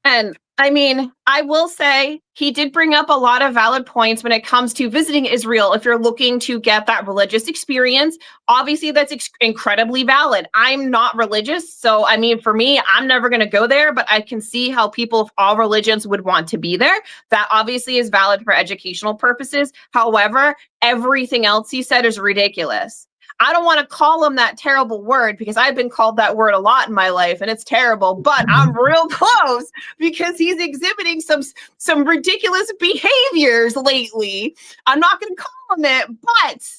And I mean, I will say he did bring up a lot of valid points when it comes to visiting Israel. If you're looking to get that religious experience, obviously that's incredibly valid. I'm not religious. So, I mean, for me, I'm never going to go there, but I can see how people of all religions would want to be there. That obviously is valid for educational purposes. However, everything else he said is ridiculous. I don't want to call him that terrible word because I've been called that word a lot in my life and it's terrible, but I'm real close because he's exhibiting some ridiculous behaviors lately. I'm not going to call him it, but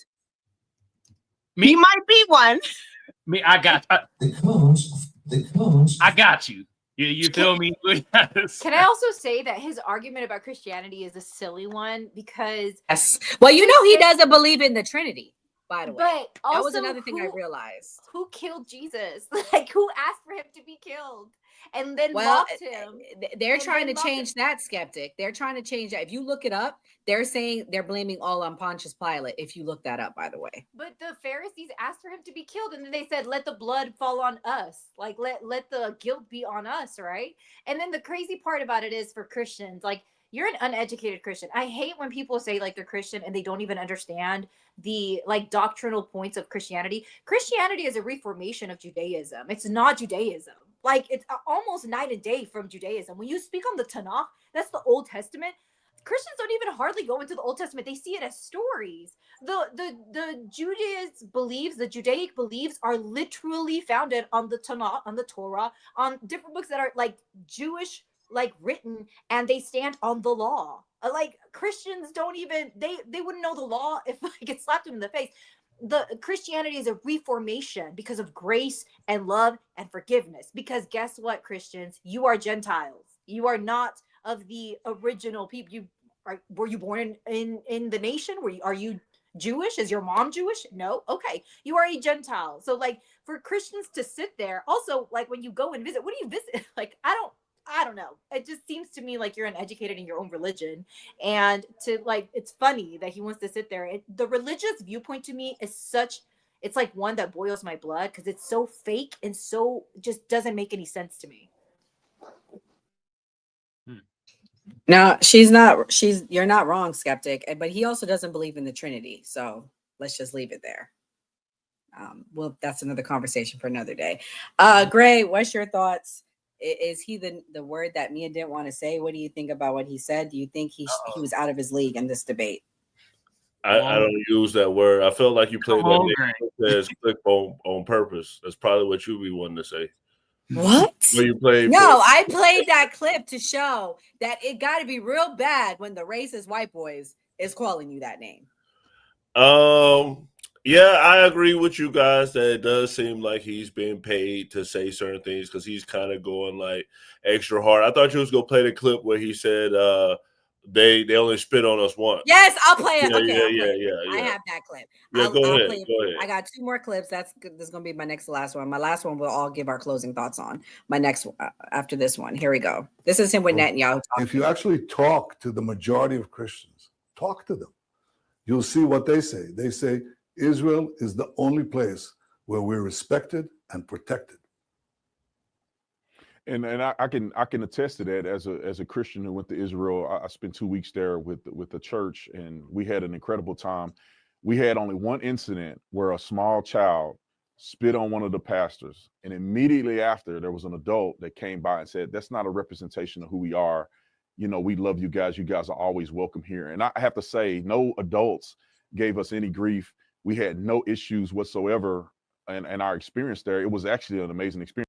he might be one. I got you. You feel me? Can I also say that his argument about Christianity is a silly one because well, you know, he doesn't believe in the Trinity. By the way, but also, that was another thing I realized. Who killed Jesus? Like, who asked for him to be killed and then mocked him? They're trying to change that, skeptic. They're trying to change that. If you look it up, they're saying they're blaming all on Pontius Pilate. If you look that up, by the way. But the Pharisees asked for him to be killed, and then they said, "Let the blood fall on us. Like, let the guilt be on us." Right? And then the crazy part about it is for Christians, like, you're an uneducated Christian. I hate when people say like they're Christian and they don't even understand the like doctrinal points of Christianity. Christianity is a reformation of Judaism. It's not Judaism. Like, it's almost night and day from Judaism. When you speak on the Tanakh, that's the Old Testament. Christians don't even hardly go into the Old Testament. They see it as stories. The Judaic beliefs are literally founded on the Tanakh, on the Torah, on different books that are like Jewish, like written, and they stand on the law. Like, Christians don't even, they wouldn't know the law if like it slapped them in the face. The Christianity is a reformation because of grace and love and forgiveness. Because guess what, Christians? You are Gentiles. You are not of the original people. Were you born in the nation? Are you Jewish? Is your mom Jewish? No. Okay. You are a Gentile. So like, for Christians to sit there, also like when you go and visit, what do you visit? Like, I don't know. It just seems to me like you're uneducated in your own religion. And to like, it's funny that he wants to sit there. The religious viewpoint to me is it's like one that boils my blood because it's so fake and so just doesn't make any sense to me. No, you're not wrong, skeptic. But he also doesn't believe in the Trinity. So let's just leave it there. Well, that's another conversation for another day. Gray, what's your thoughts? Is he the word that Mia didn't want to say? What do you think about what he said? Do you think he was out of his league in this debate? I don't use that word. I felt like you played Come on, that name as clip on purpose. That's probably what you be wanting to say. What? When you played No, I played that clip to show that it got to be real bad when the racist white boys is calling you that name. Yeah, I agree with you guys that it does seem like he's being paid to say certain things because he's kind of going like extra hard. I thought you was gonna play the clip where he said they only spit on us once. Yes, I'll play it. Yeah, Okay, yeah, I'll play yeah, it. yeah. I have that clip. Yeah, I'll go ahead. play it. Go ahead. I got 2 more clips. That's good. This is gonna be my next to last one. My last one we'll all give our closing thoughts on. My next after this one. Here we go. This is him with Netanyahu. If you actually talk to the majority of Christians, talk to them, you'll see what they say. They say Israel is the only place where we're respected and protected. And I can attest to that as a Christian who went to Israel. I spent 2 weeks there with the church, and we had an incredible time. We had only one incident where a small child spit on one of the pastors, and immediately after there was an adult that came by and said, "That's not a representation of who we are. You know, we love you guys. You guys are always welcome here." And I have to say, no adults gave us any grief. We had no issues whatsoever in our experience there. It was actually an amazing experience.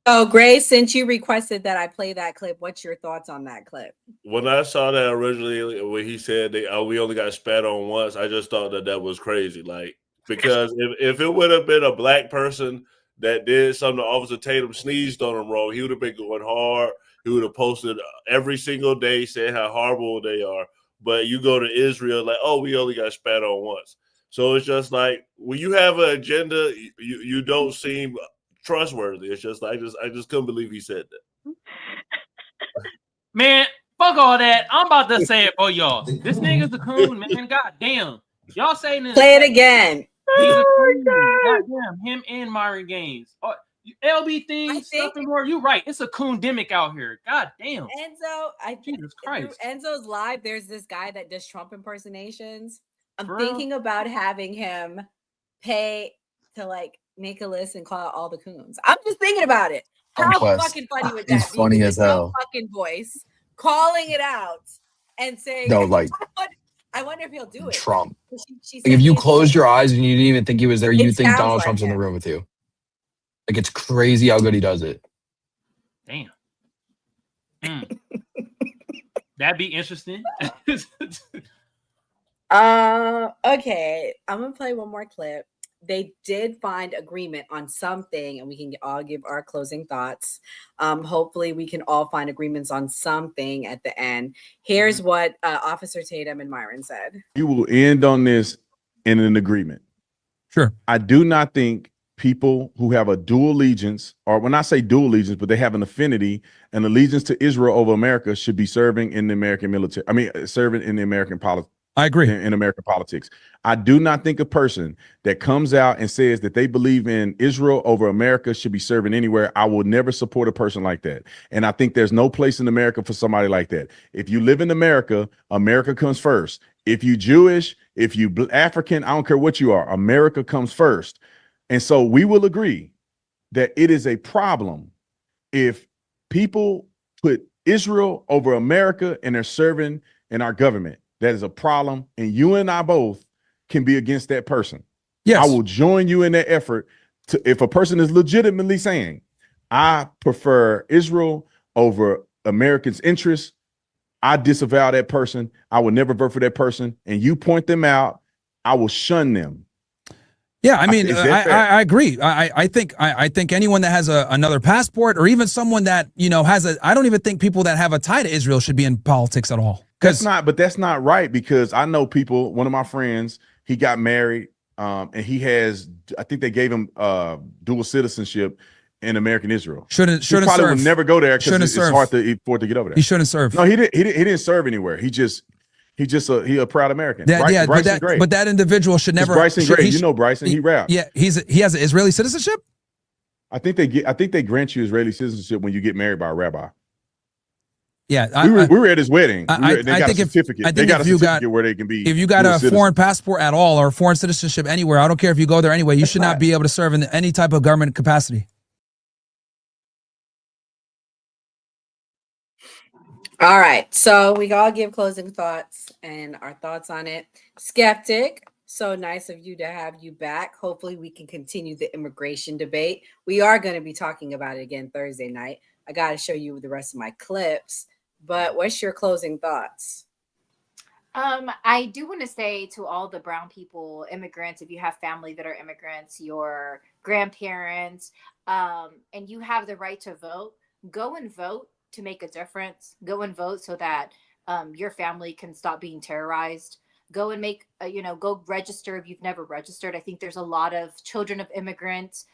So, Grace, since you requested that I play that clip, what's your thoughts on that clip? When I saw that originally, when he said we only got spat on once, I just thought that was crazy. Like, because if it would have been a black person that did something to Officer Tatum, sneezed on him wrong, he would have been going hard. He would have posted every single day saying how horrible they are. But you go to Israel, like, oh, we only got spat on once. So it's just like when you have an agenda, you don't seem trustworthy. It's just I just couldn't believe he said that. Man, fuck all that. I'm about to say it for y'all. This nigga's a coon, man. God damn. Y'all saying this. Play it again. He's a coon. God damn. Him and Myron Gaines. LB things, stuff and more. You're right. It's a coon-demic out here. God damn. Enzo, Jesus Christ. Through Enzo's live, there's this guy that does Trump impersonations. I'm For thinking real? about having him pay to like make a list and call out all the coons. I'm just thinking about it. How Conquest. fucking funny would He's that be? funny With as his hell. fucking voice, calling it out and saying, No, like I wonder if he'll do it. Trump. She Like if sent you me a closed clip. your eyes and you didn't even think he was there, you It think sounds Donald like Trump's in the him. room with you. Like it's crazy how good he does it. Damn. That'd be interesting. Okay. I'm gonna play one more clip. They did find agreement on something, and we can all give our closing thoughts. Hopefully, we can all find agreements on something at the end. Here's what Officer Tatum and Myron said. You will end on this in an agreement. Sure. I do not think people who have a dual allegiance, or when I say dual allegiance, but they have an affinity, an allegiance to Israel over America, should be serving in the American military. I mean, serving in the American politics. I agree. In American politics. I do not think a person that comes out and says that they believe in Israel over America should be serving anywhere. I will never support a person like that. And I think there's no place in America for somebody like that. If you live in America, America comes first. If you Jewish, if you African, I don't care what you are, America comes first. And so we will agree that it is a problem if people put Israel over America and they're serving in our government. That is a problem, and you and I both can be against that person. Yes. I will join you in that effort to, if a person is legitimately saying, I prefer Israel over Americans' interests, I disavow that person. I will never vote for that person. And you point them out, I will shun them. Yeah, I mean, Is that fair? I agree. I think anyone that has another passport, or even someone that has a, I don't even think people that have a tie to Israel should be in politics at all. That's not right, because I know people. One of my friends, he got married, and he has, I think they gave him dual citizenship in American Israel. Shouldn't probably serve. would never go there because it's serve. hard for it to get over there. He shouldn't serve. No, he didn't serve anywhere. He a proud American. But that individual should never. Bryson Gray, you know Bryson, he raps. Yeah, he has an Israeli citizenship. I think they grant you Israeli citizenship when you get married by a rabbi. Yeah, we were at his wedding. They got a certificate. I think they got a certificate where they can be. If you got a citizen. foreign passport at all or foreign citizenship anywhere, I don't care if you go there anyway, you should not be able to serve in any type of government capacity. All right, so we all give closing thoughts and our thoughts on it. Skeptic, so nice of you to have you back. Hopefully we can continue the immigration debate. We are going to be talking about it again Thursday night. I got to show you the rest of my clips, but what's your closing thoughts? I do want to say to all the brown people, immigrants, if you have family that are immigrants, your grandparents, and you have the right to vote, go and vote to make a difference. Go and vote so that your family can stop being terrorized. Go and make, go register if you've never registered. I think there's a lot of children of immigrants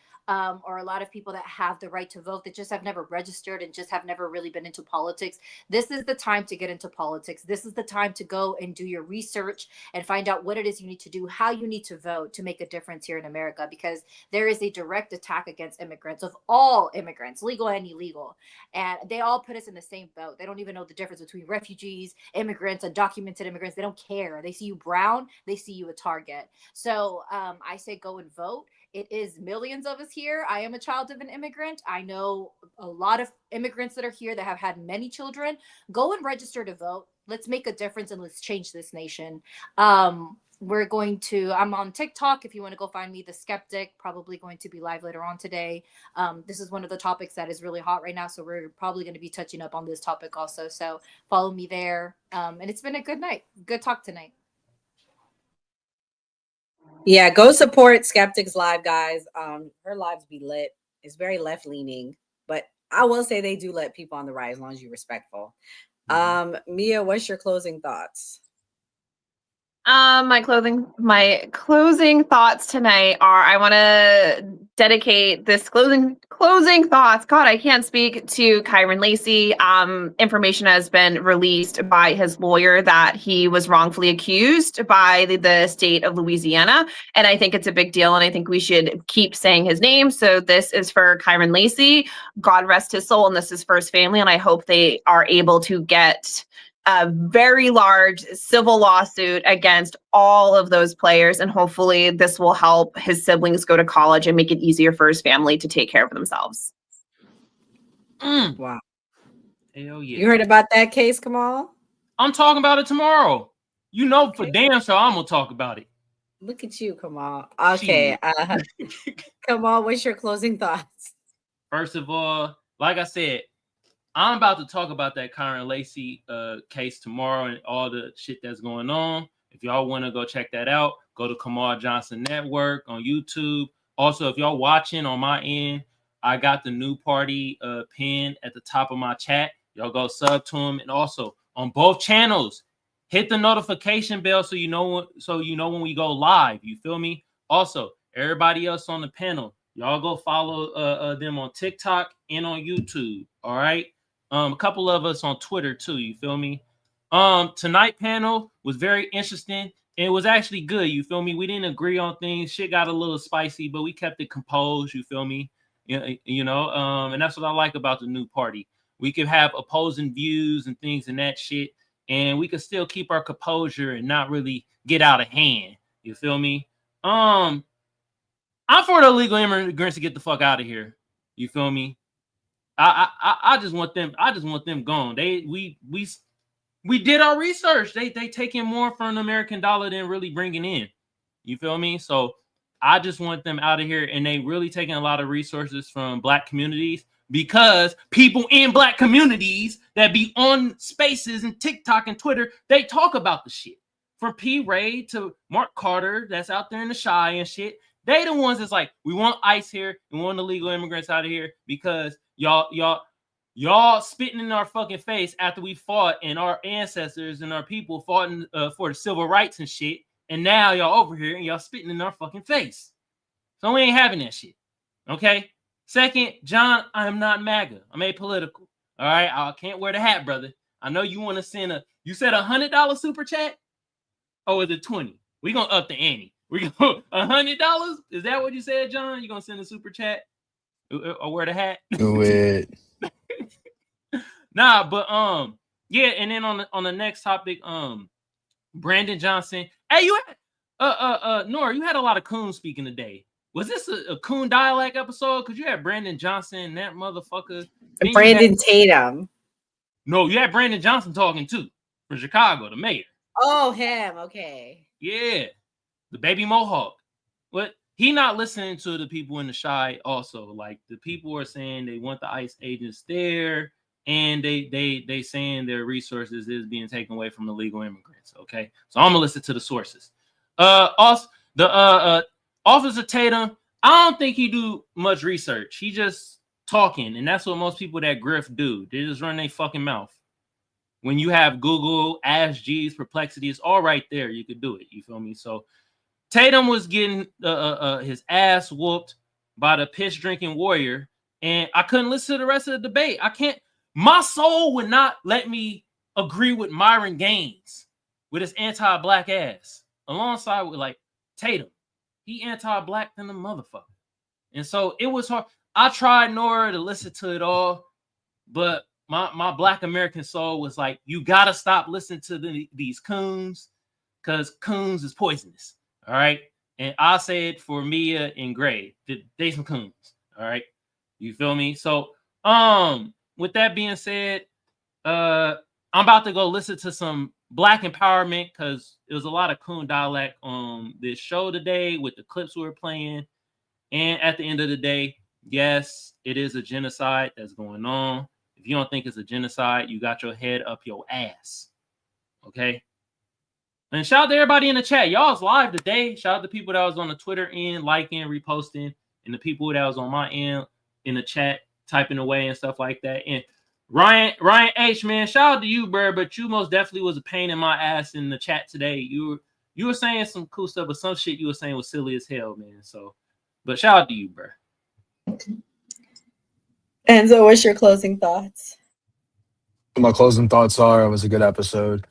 or a lot of people that have the right to vote that just have never registered and just have never really been into politics. This is the time to get into politics. This is the time to go and do your research and find out what it is you need to do, how you need to vote to make a difference here in America, because there is a direct attack against immigrants, of all immigrants, legal and illegal. And they all put us in the same boat. They don't even know the difference between refugees, immigrants, undocumented immigrants. They don't care. They see you brown, they see you a target. So I say go and vote. It is millions of us here. I am a child of an immigrant. I know a lot of immigrants that are here that have had many children. Go and register to vote. Let's make a difference and let's change this nation. I'm on TikTok. If you want to go find me, The Skeptic, probably going to be live later on today. This is one of the topics that is really hot right now. So we're probably going to be touching up on this topic also. So follow me there. And it's been a good night. Good talk tonight. Yeah, go support Skeptic's live, guys. Her lives be lit. It's very left leaning, but I will say they do let people on the right as long as you're respectful. Mia, what's your closing thoughts? My closing thoughts tonight are, I want to dedicate this closing thoughts. God, I can't speak, to Kyron Lacey. Information has been released by his lawyer that he was wrongfully accused by the state of Louisiana, and I think it's a big deal, and I think we should keep saying his name. So this is for Kyron Lacey. God rest his soul, and this is for his family, and I hope they are able to get a very large civil lawsuit against all of those players. And hopefully this will help his siblings go to college and make it easier for his family to take care of themselves. Wow. Hell yeah. You heard about that case, Kamal? I'm talking about it tomorrow. You know, for damn sure I'm going to talk about it. Look at you, Kamal. Okay. Kamal, what's your closing thoughts? First of all, like I said, I'm about to talk about that Kyron Lacey case tomorrow and all the shit that's going on. If y'all want to go check that out, go to Kamal Johnson Network on YouTube. Also, if y'all watching on my end, I got the new party pinned at the top of my chat. Y'all go sub to him. And also on both channels, hit the notification bell so you know when we go live. You feel me? Also, everybody else on the panel, y'all go follow them on TikTok and on YouTube. All right. A couple of us on Twitter too, you feel me? Tonight panel was very interesting. It was actually good, you feel me? We didn't agree on things. Shit got a little spicy, but we kept it composed, you feel me? You know, and that's what I like about the new party. We could have opposing views and things and that shit, and we could still keep our composure and not really get out of hand. You feel me? I'm for the illegal immigrants to get the fuck out of here. You feel me? I just want them. I just want them gone. We did our research. They taking more from the American dollar than really bringing in. You feel me? So I just want them out of here. And they really taking a lot of resources from Black communities, because people in Black communities that be on Spaces and TikTok and Twitter, they talk about the shit. From P. Ray to Mark Carter, that's out there in the Shy and shit. They the ones that's like, we want ICE here. We want illegal immigrants out of here because y'all spitting in our fucking face after we fought and our ancestors and our people fought for the civil rights and shit. And now y'all over here and y'all spitting in our fucking face. So we ain't having that shit. Okay? Second, John, I am not MAGA. I'm apolitical. All right? I can't wear the hat, brother. I know you want to send you said $100 super chat? Or is it 20? We gonna up the ante. We go $100. Is that what you said, John? You gonna send a super chat or wear the hat? Do it. Nah, but yeah. And then on the next topic, Brandon Johnson. Hey, you had Nora, you had a lot of coon speaking today. Was this a coon dialect episode? Because you had Brandon Johnson, that motherfucker. Brandon Tatum. No, you had Brandon Johnson talking too from Chicago, the mayor. Oh, him. Okay. Yeah, the baby Mohawk. But he not listening to the people in the Chi also. Like the people are saying they want the ICE agents there, and they saying their resources is being taken away from illegal immigrants. Okay, so I'm gonna listen to the sources. Also the Officer Tatum, I don't think he do much research. He just talking, and that's what most people that grift do. They just run their fucking mouth. When you have Google, Ask Jeeves, Perplexity, it's all right there. You could do it. You feel me? So Tatum was getting his ass whooped by the piss drinking warrior, and I couldn't listen to the rest of the debate. I can't. My soul would not let me agree with Myron Gaines with his anti-black ass alongside with like Tatum. He anti-black than the motherfucker, and so it was hard. I tried Nora to listen to it all, but my Black American soul was like, you gotta stop listening to these coons, because coons is poisonous. All right. And I say it for Mia and Gray. They some coons. All right. You feel me? So with that being said, I'm about to go listen to some Black empowerment, because it was a lot of coon dialect on this show today with the clips we were playing. And at the end of the day, yes, it is a genocide that's going on. If you don't think it's a genocide, you got your head up your ass. Okay. And shout out to everybody in the chat. Y'all's live today. Shout out to people that was on the Twitter end, liking, reposting, and the people that was on my end in the chat, typing away and stuff like that. And Ryan H, man, shout out to you, bro. But you most definitely was a pain in my ass in the chat today. You were saying some cool stuff, but some shit you were saying was silly as hell, man. So, but shout out to you, bro. And so, what's your closing thoughts? My closing thoughts are, it was a good episode.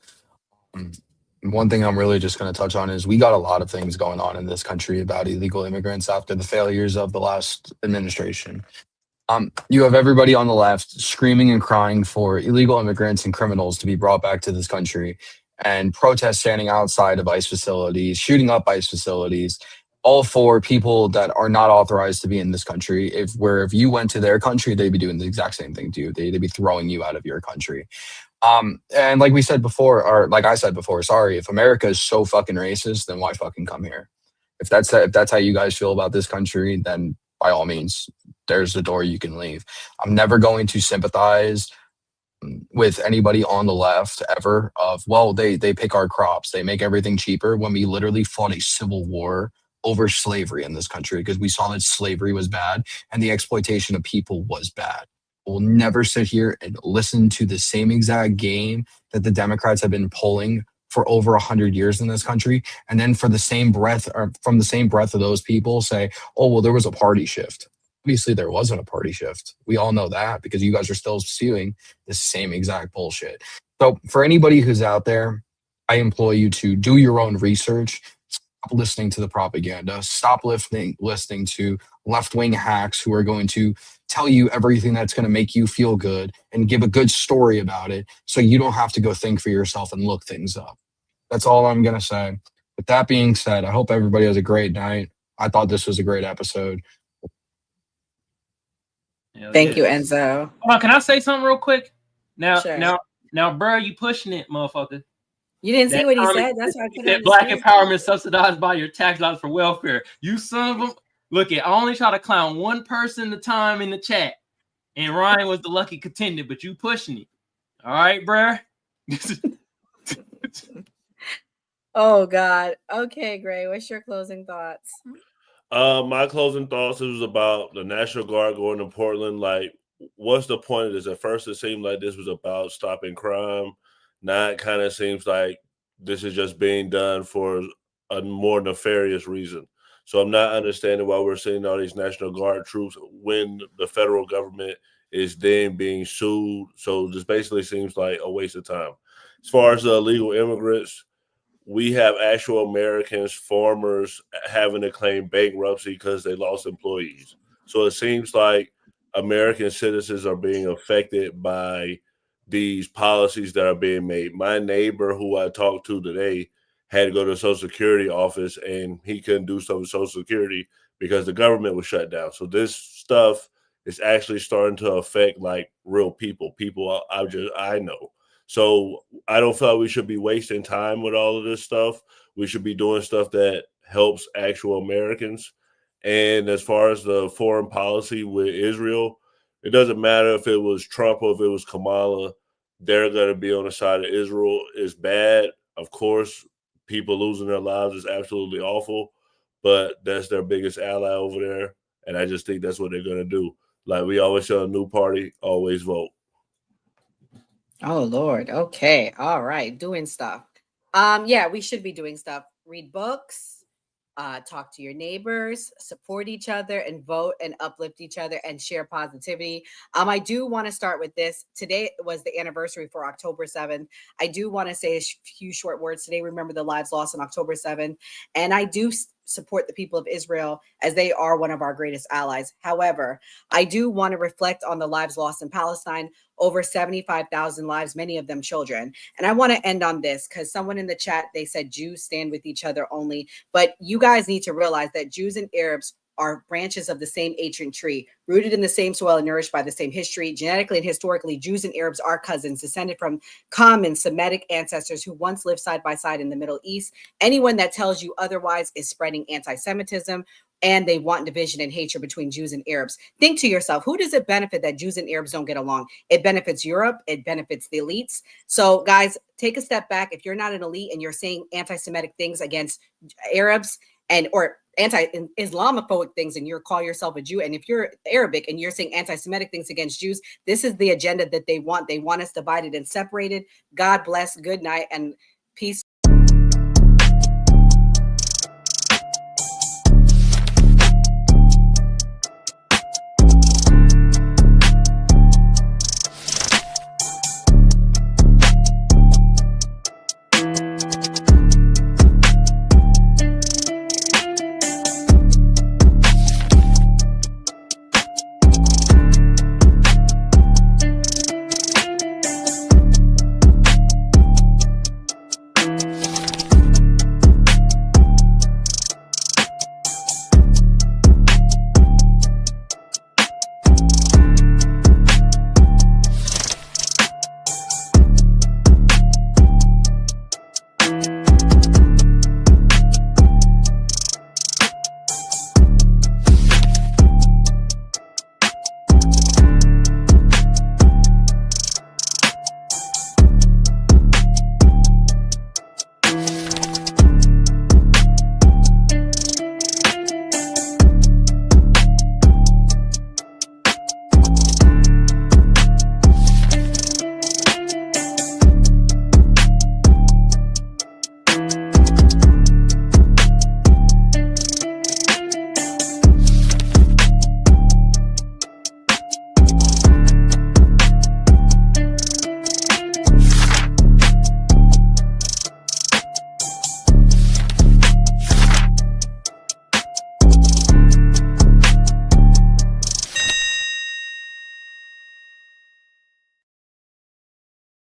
One thing I'm really just going to touch on is we got a lot of things going on in this country about illegal immigrants after the failures of the last administration. You have everybody on the left screaming and crying for illegal immigrants and criminals to be brought back to this country, and protests standing outside of ICE facilities, shooting up ICE facilities, all for people that are not authorized to be in this country. If you went to their country, they'd be doing the exact same thing to you. They'd be throwing you out of your country. And like we said before, or like I said before, sorry, if America is so fucking racist, then why fucking come here? If that's how you guys feel about this country, then by all means, there's the door you can leave. I'm never going to sympathize with anybody on the left ever of, well, they pick our crops, they make everything cheaper, when we literally fought a civil war over slavery in this country because we saw that slavery was bad and the exploitation of people was bad. We'll never sit here and listen to the same exact game that the Democrats have been pulling for over 100 years in this country, and then for the same breath, or from the same breath of those people say, oh, well, there was a party shift. Obviously, there wasn't a party shift. We all know that because you guys are still spewing the same exact bullshit. So for anybody who's out there, I implore you to do your own research. Stop listening to the propaganda. Stop listening to left-wing hacks who are going to tell you everything that's going to make you feel good and give a good story about it, so you don't have to go think for yourself and look things up. That's all I'm going to say. With that being said, I hope everybody has a great night. I thought this was a great episode. Thank you, Enzo. Hold on, can I say something real quick? Now, Sure. now, bro, you pushing it, motherfucker. You didn't see what he said. That's why I put it on the Black screen. empowerment subsidized by your tax dollars for welfare. You son of a... Look, I only try to clown one person at a time in the chat, and Ryan was the lucky contender, but you pushing it. All right, bruh? Oh, God. Okay, Gray, what's your closing thoughts? My closing thoughts was about the National Guard going to Portland. Like, what's the point of this? At first, it seemed like this was about stopping crime. Now it kind of seems like this is just being done for a more nefarious reason. So I'm not understanding why we're seeing all these National Guard troops when the federal government is then being sued. So this basically seems like a waste of time. As far as the illegal immigrants, we have actual Americans, farmers having to claim bankruptcy because they lost employees. So it seems like American citizens are being affected by these policies that are being made. My neighbor who I talked to today had to go to the Social Security office, and he couldn't do stuff with Social Security because the government was shut down. So this stuff it's actually starting to affect like real people I know. So I don't feel like we should be wasting time with all of this stuff. We should be doing stuff that helps actual Americans. And as far as the foreign policy with Israel, it doesn't matter if it was Trump or if it was Kamala. They're going to be on the side of Israel. Is bad. Of course, people losing their lives is absolutely awful, but that's their biggest ally over there. And I just think that's what they're going to do. Like we always show a new party, always vote. Oh, Lord. Okay. All right. Doing stuff. Yeah, we should be doing stuff. Read books. Talk to your neighbors, support each other, and vote and uplift each other and share positivity. I do want to start with this. Today was the anniversary for October 7th. I do want to say a few short words today. Remember the lives lost on October 7th. And I do support the people of Israel as they are one of our greatest allies. However, I do want to reflect on the lives lost in Palestine, over 75,000 lives, many of them children. And I want to end on this because someone in the chat, they said Jews stand with each other only. But you guys need to realize that Jews and Arabs are branches of the same ancient tree, rooted in the same soil and nourished by the same history. Genetically and historically, Jews and Arabs are cousins, descended from common Semitic ancestors who once lived side by side in the Middle East. Anyone that tells you otherwise is spreading anti-Semitism, and they want division and hatred between Jews and Arabs. Think to yourself, who does it benefit that Jews and Arabs don't get along? It benefits Europe. It benefits the elites. So guys, take a step back. If you're not an elite and you're saying anti-Semitic things against Arabs or anti-Islamophobic things and you call yourself a Jew, and if you're Arabic and you're saying anti-Semitic things against Jews, this is the agenda that they want. They want us divided and separated. God bless. Good night and peace.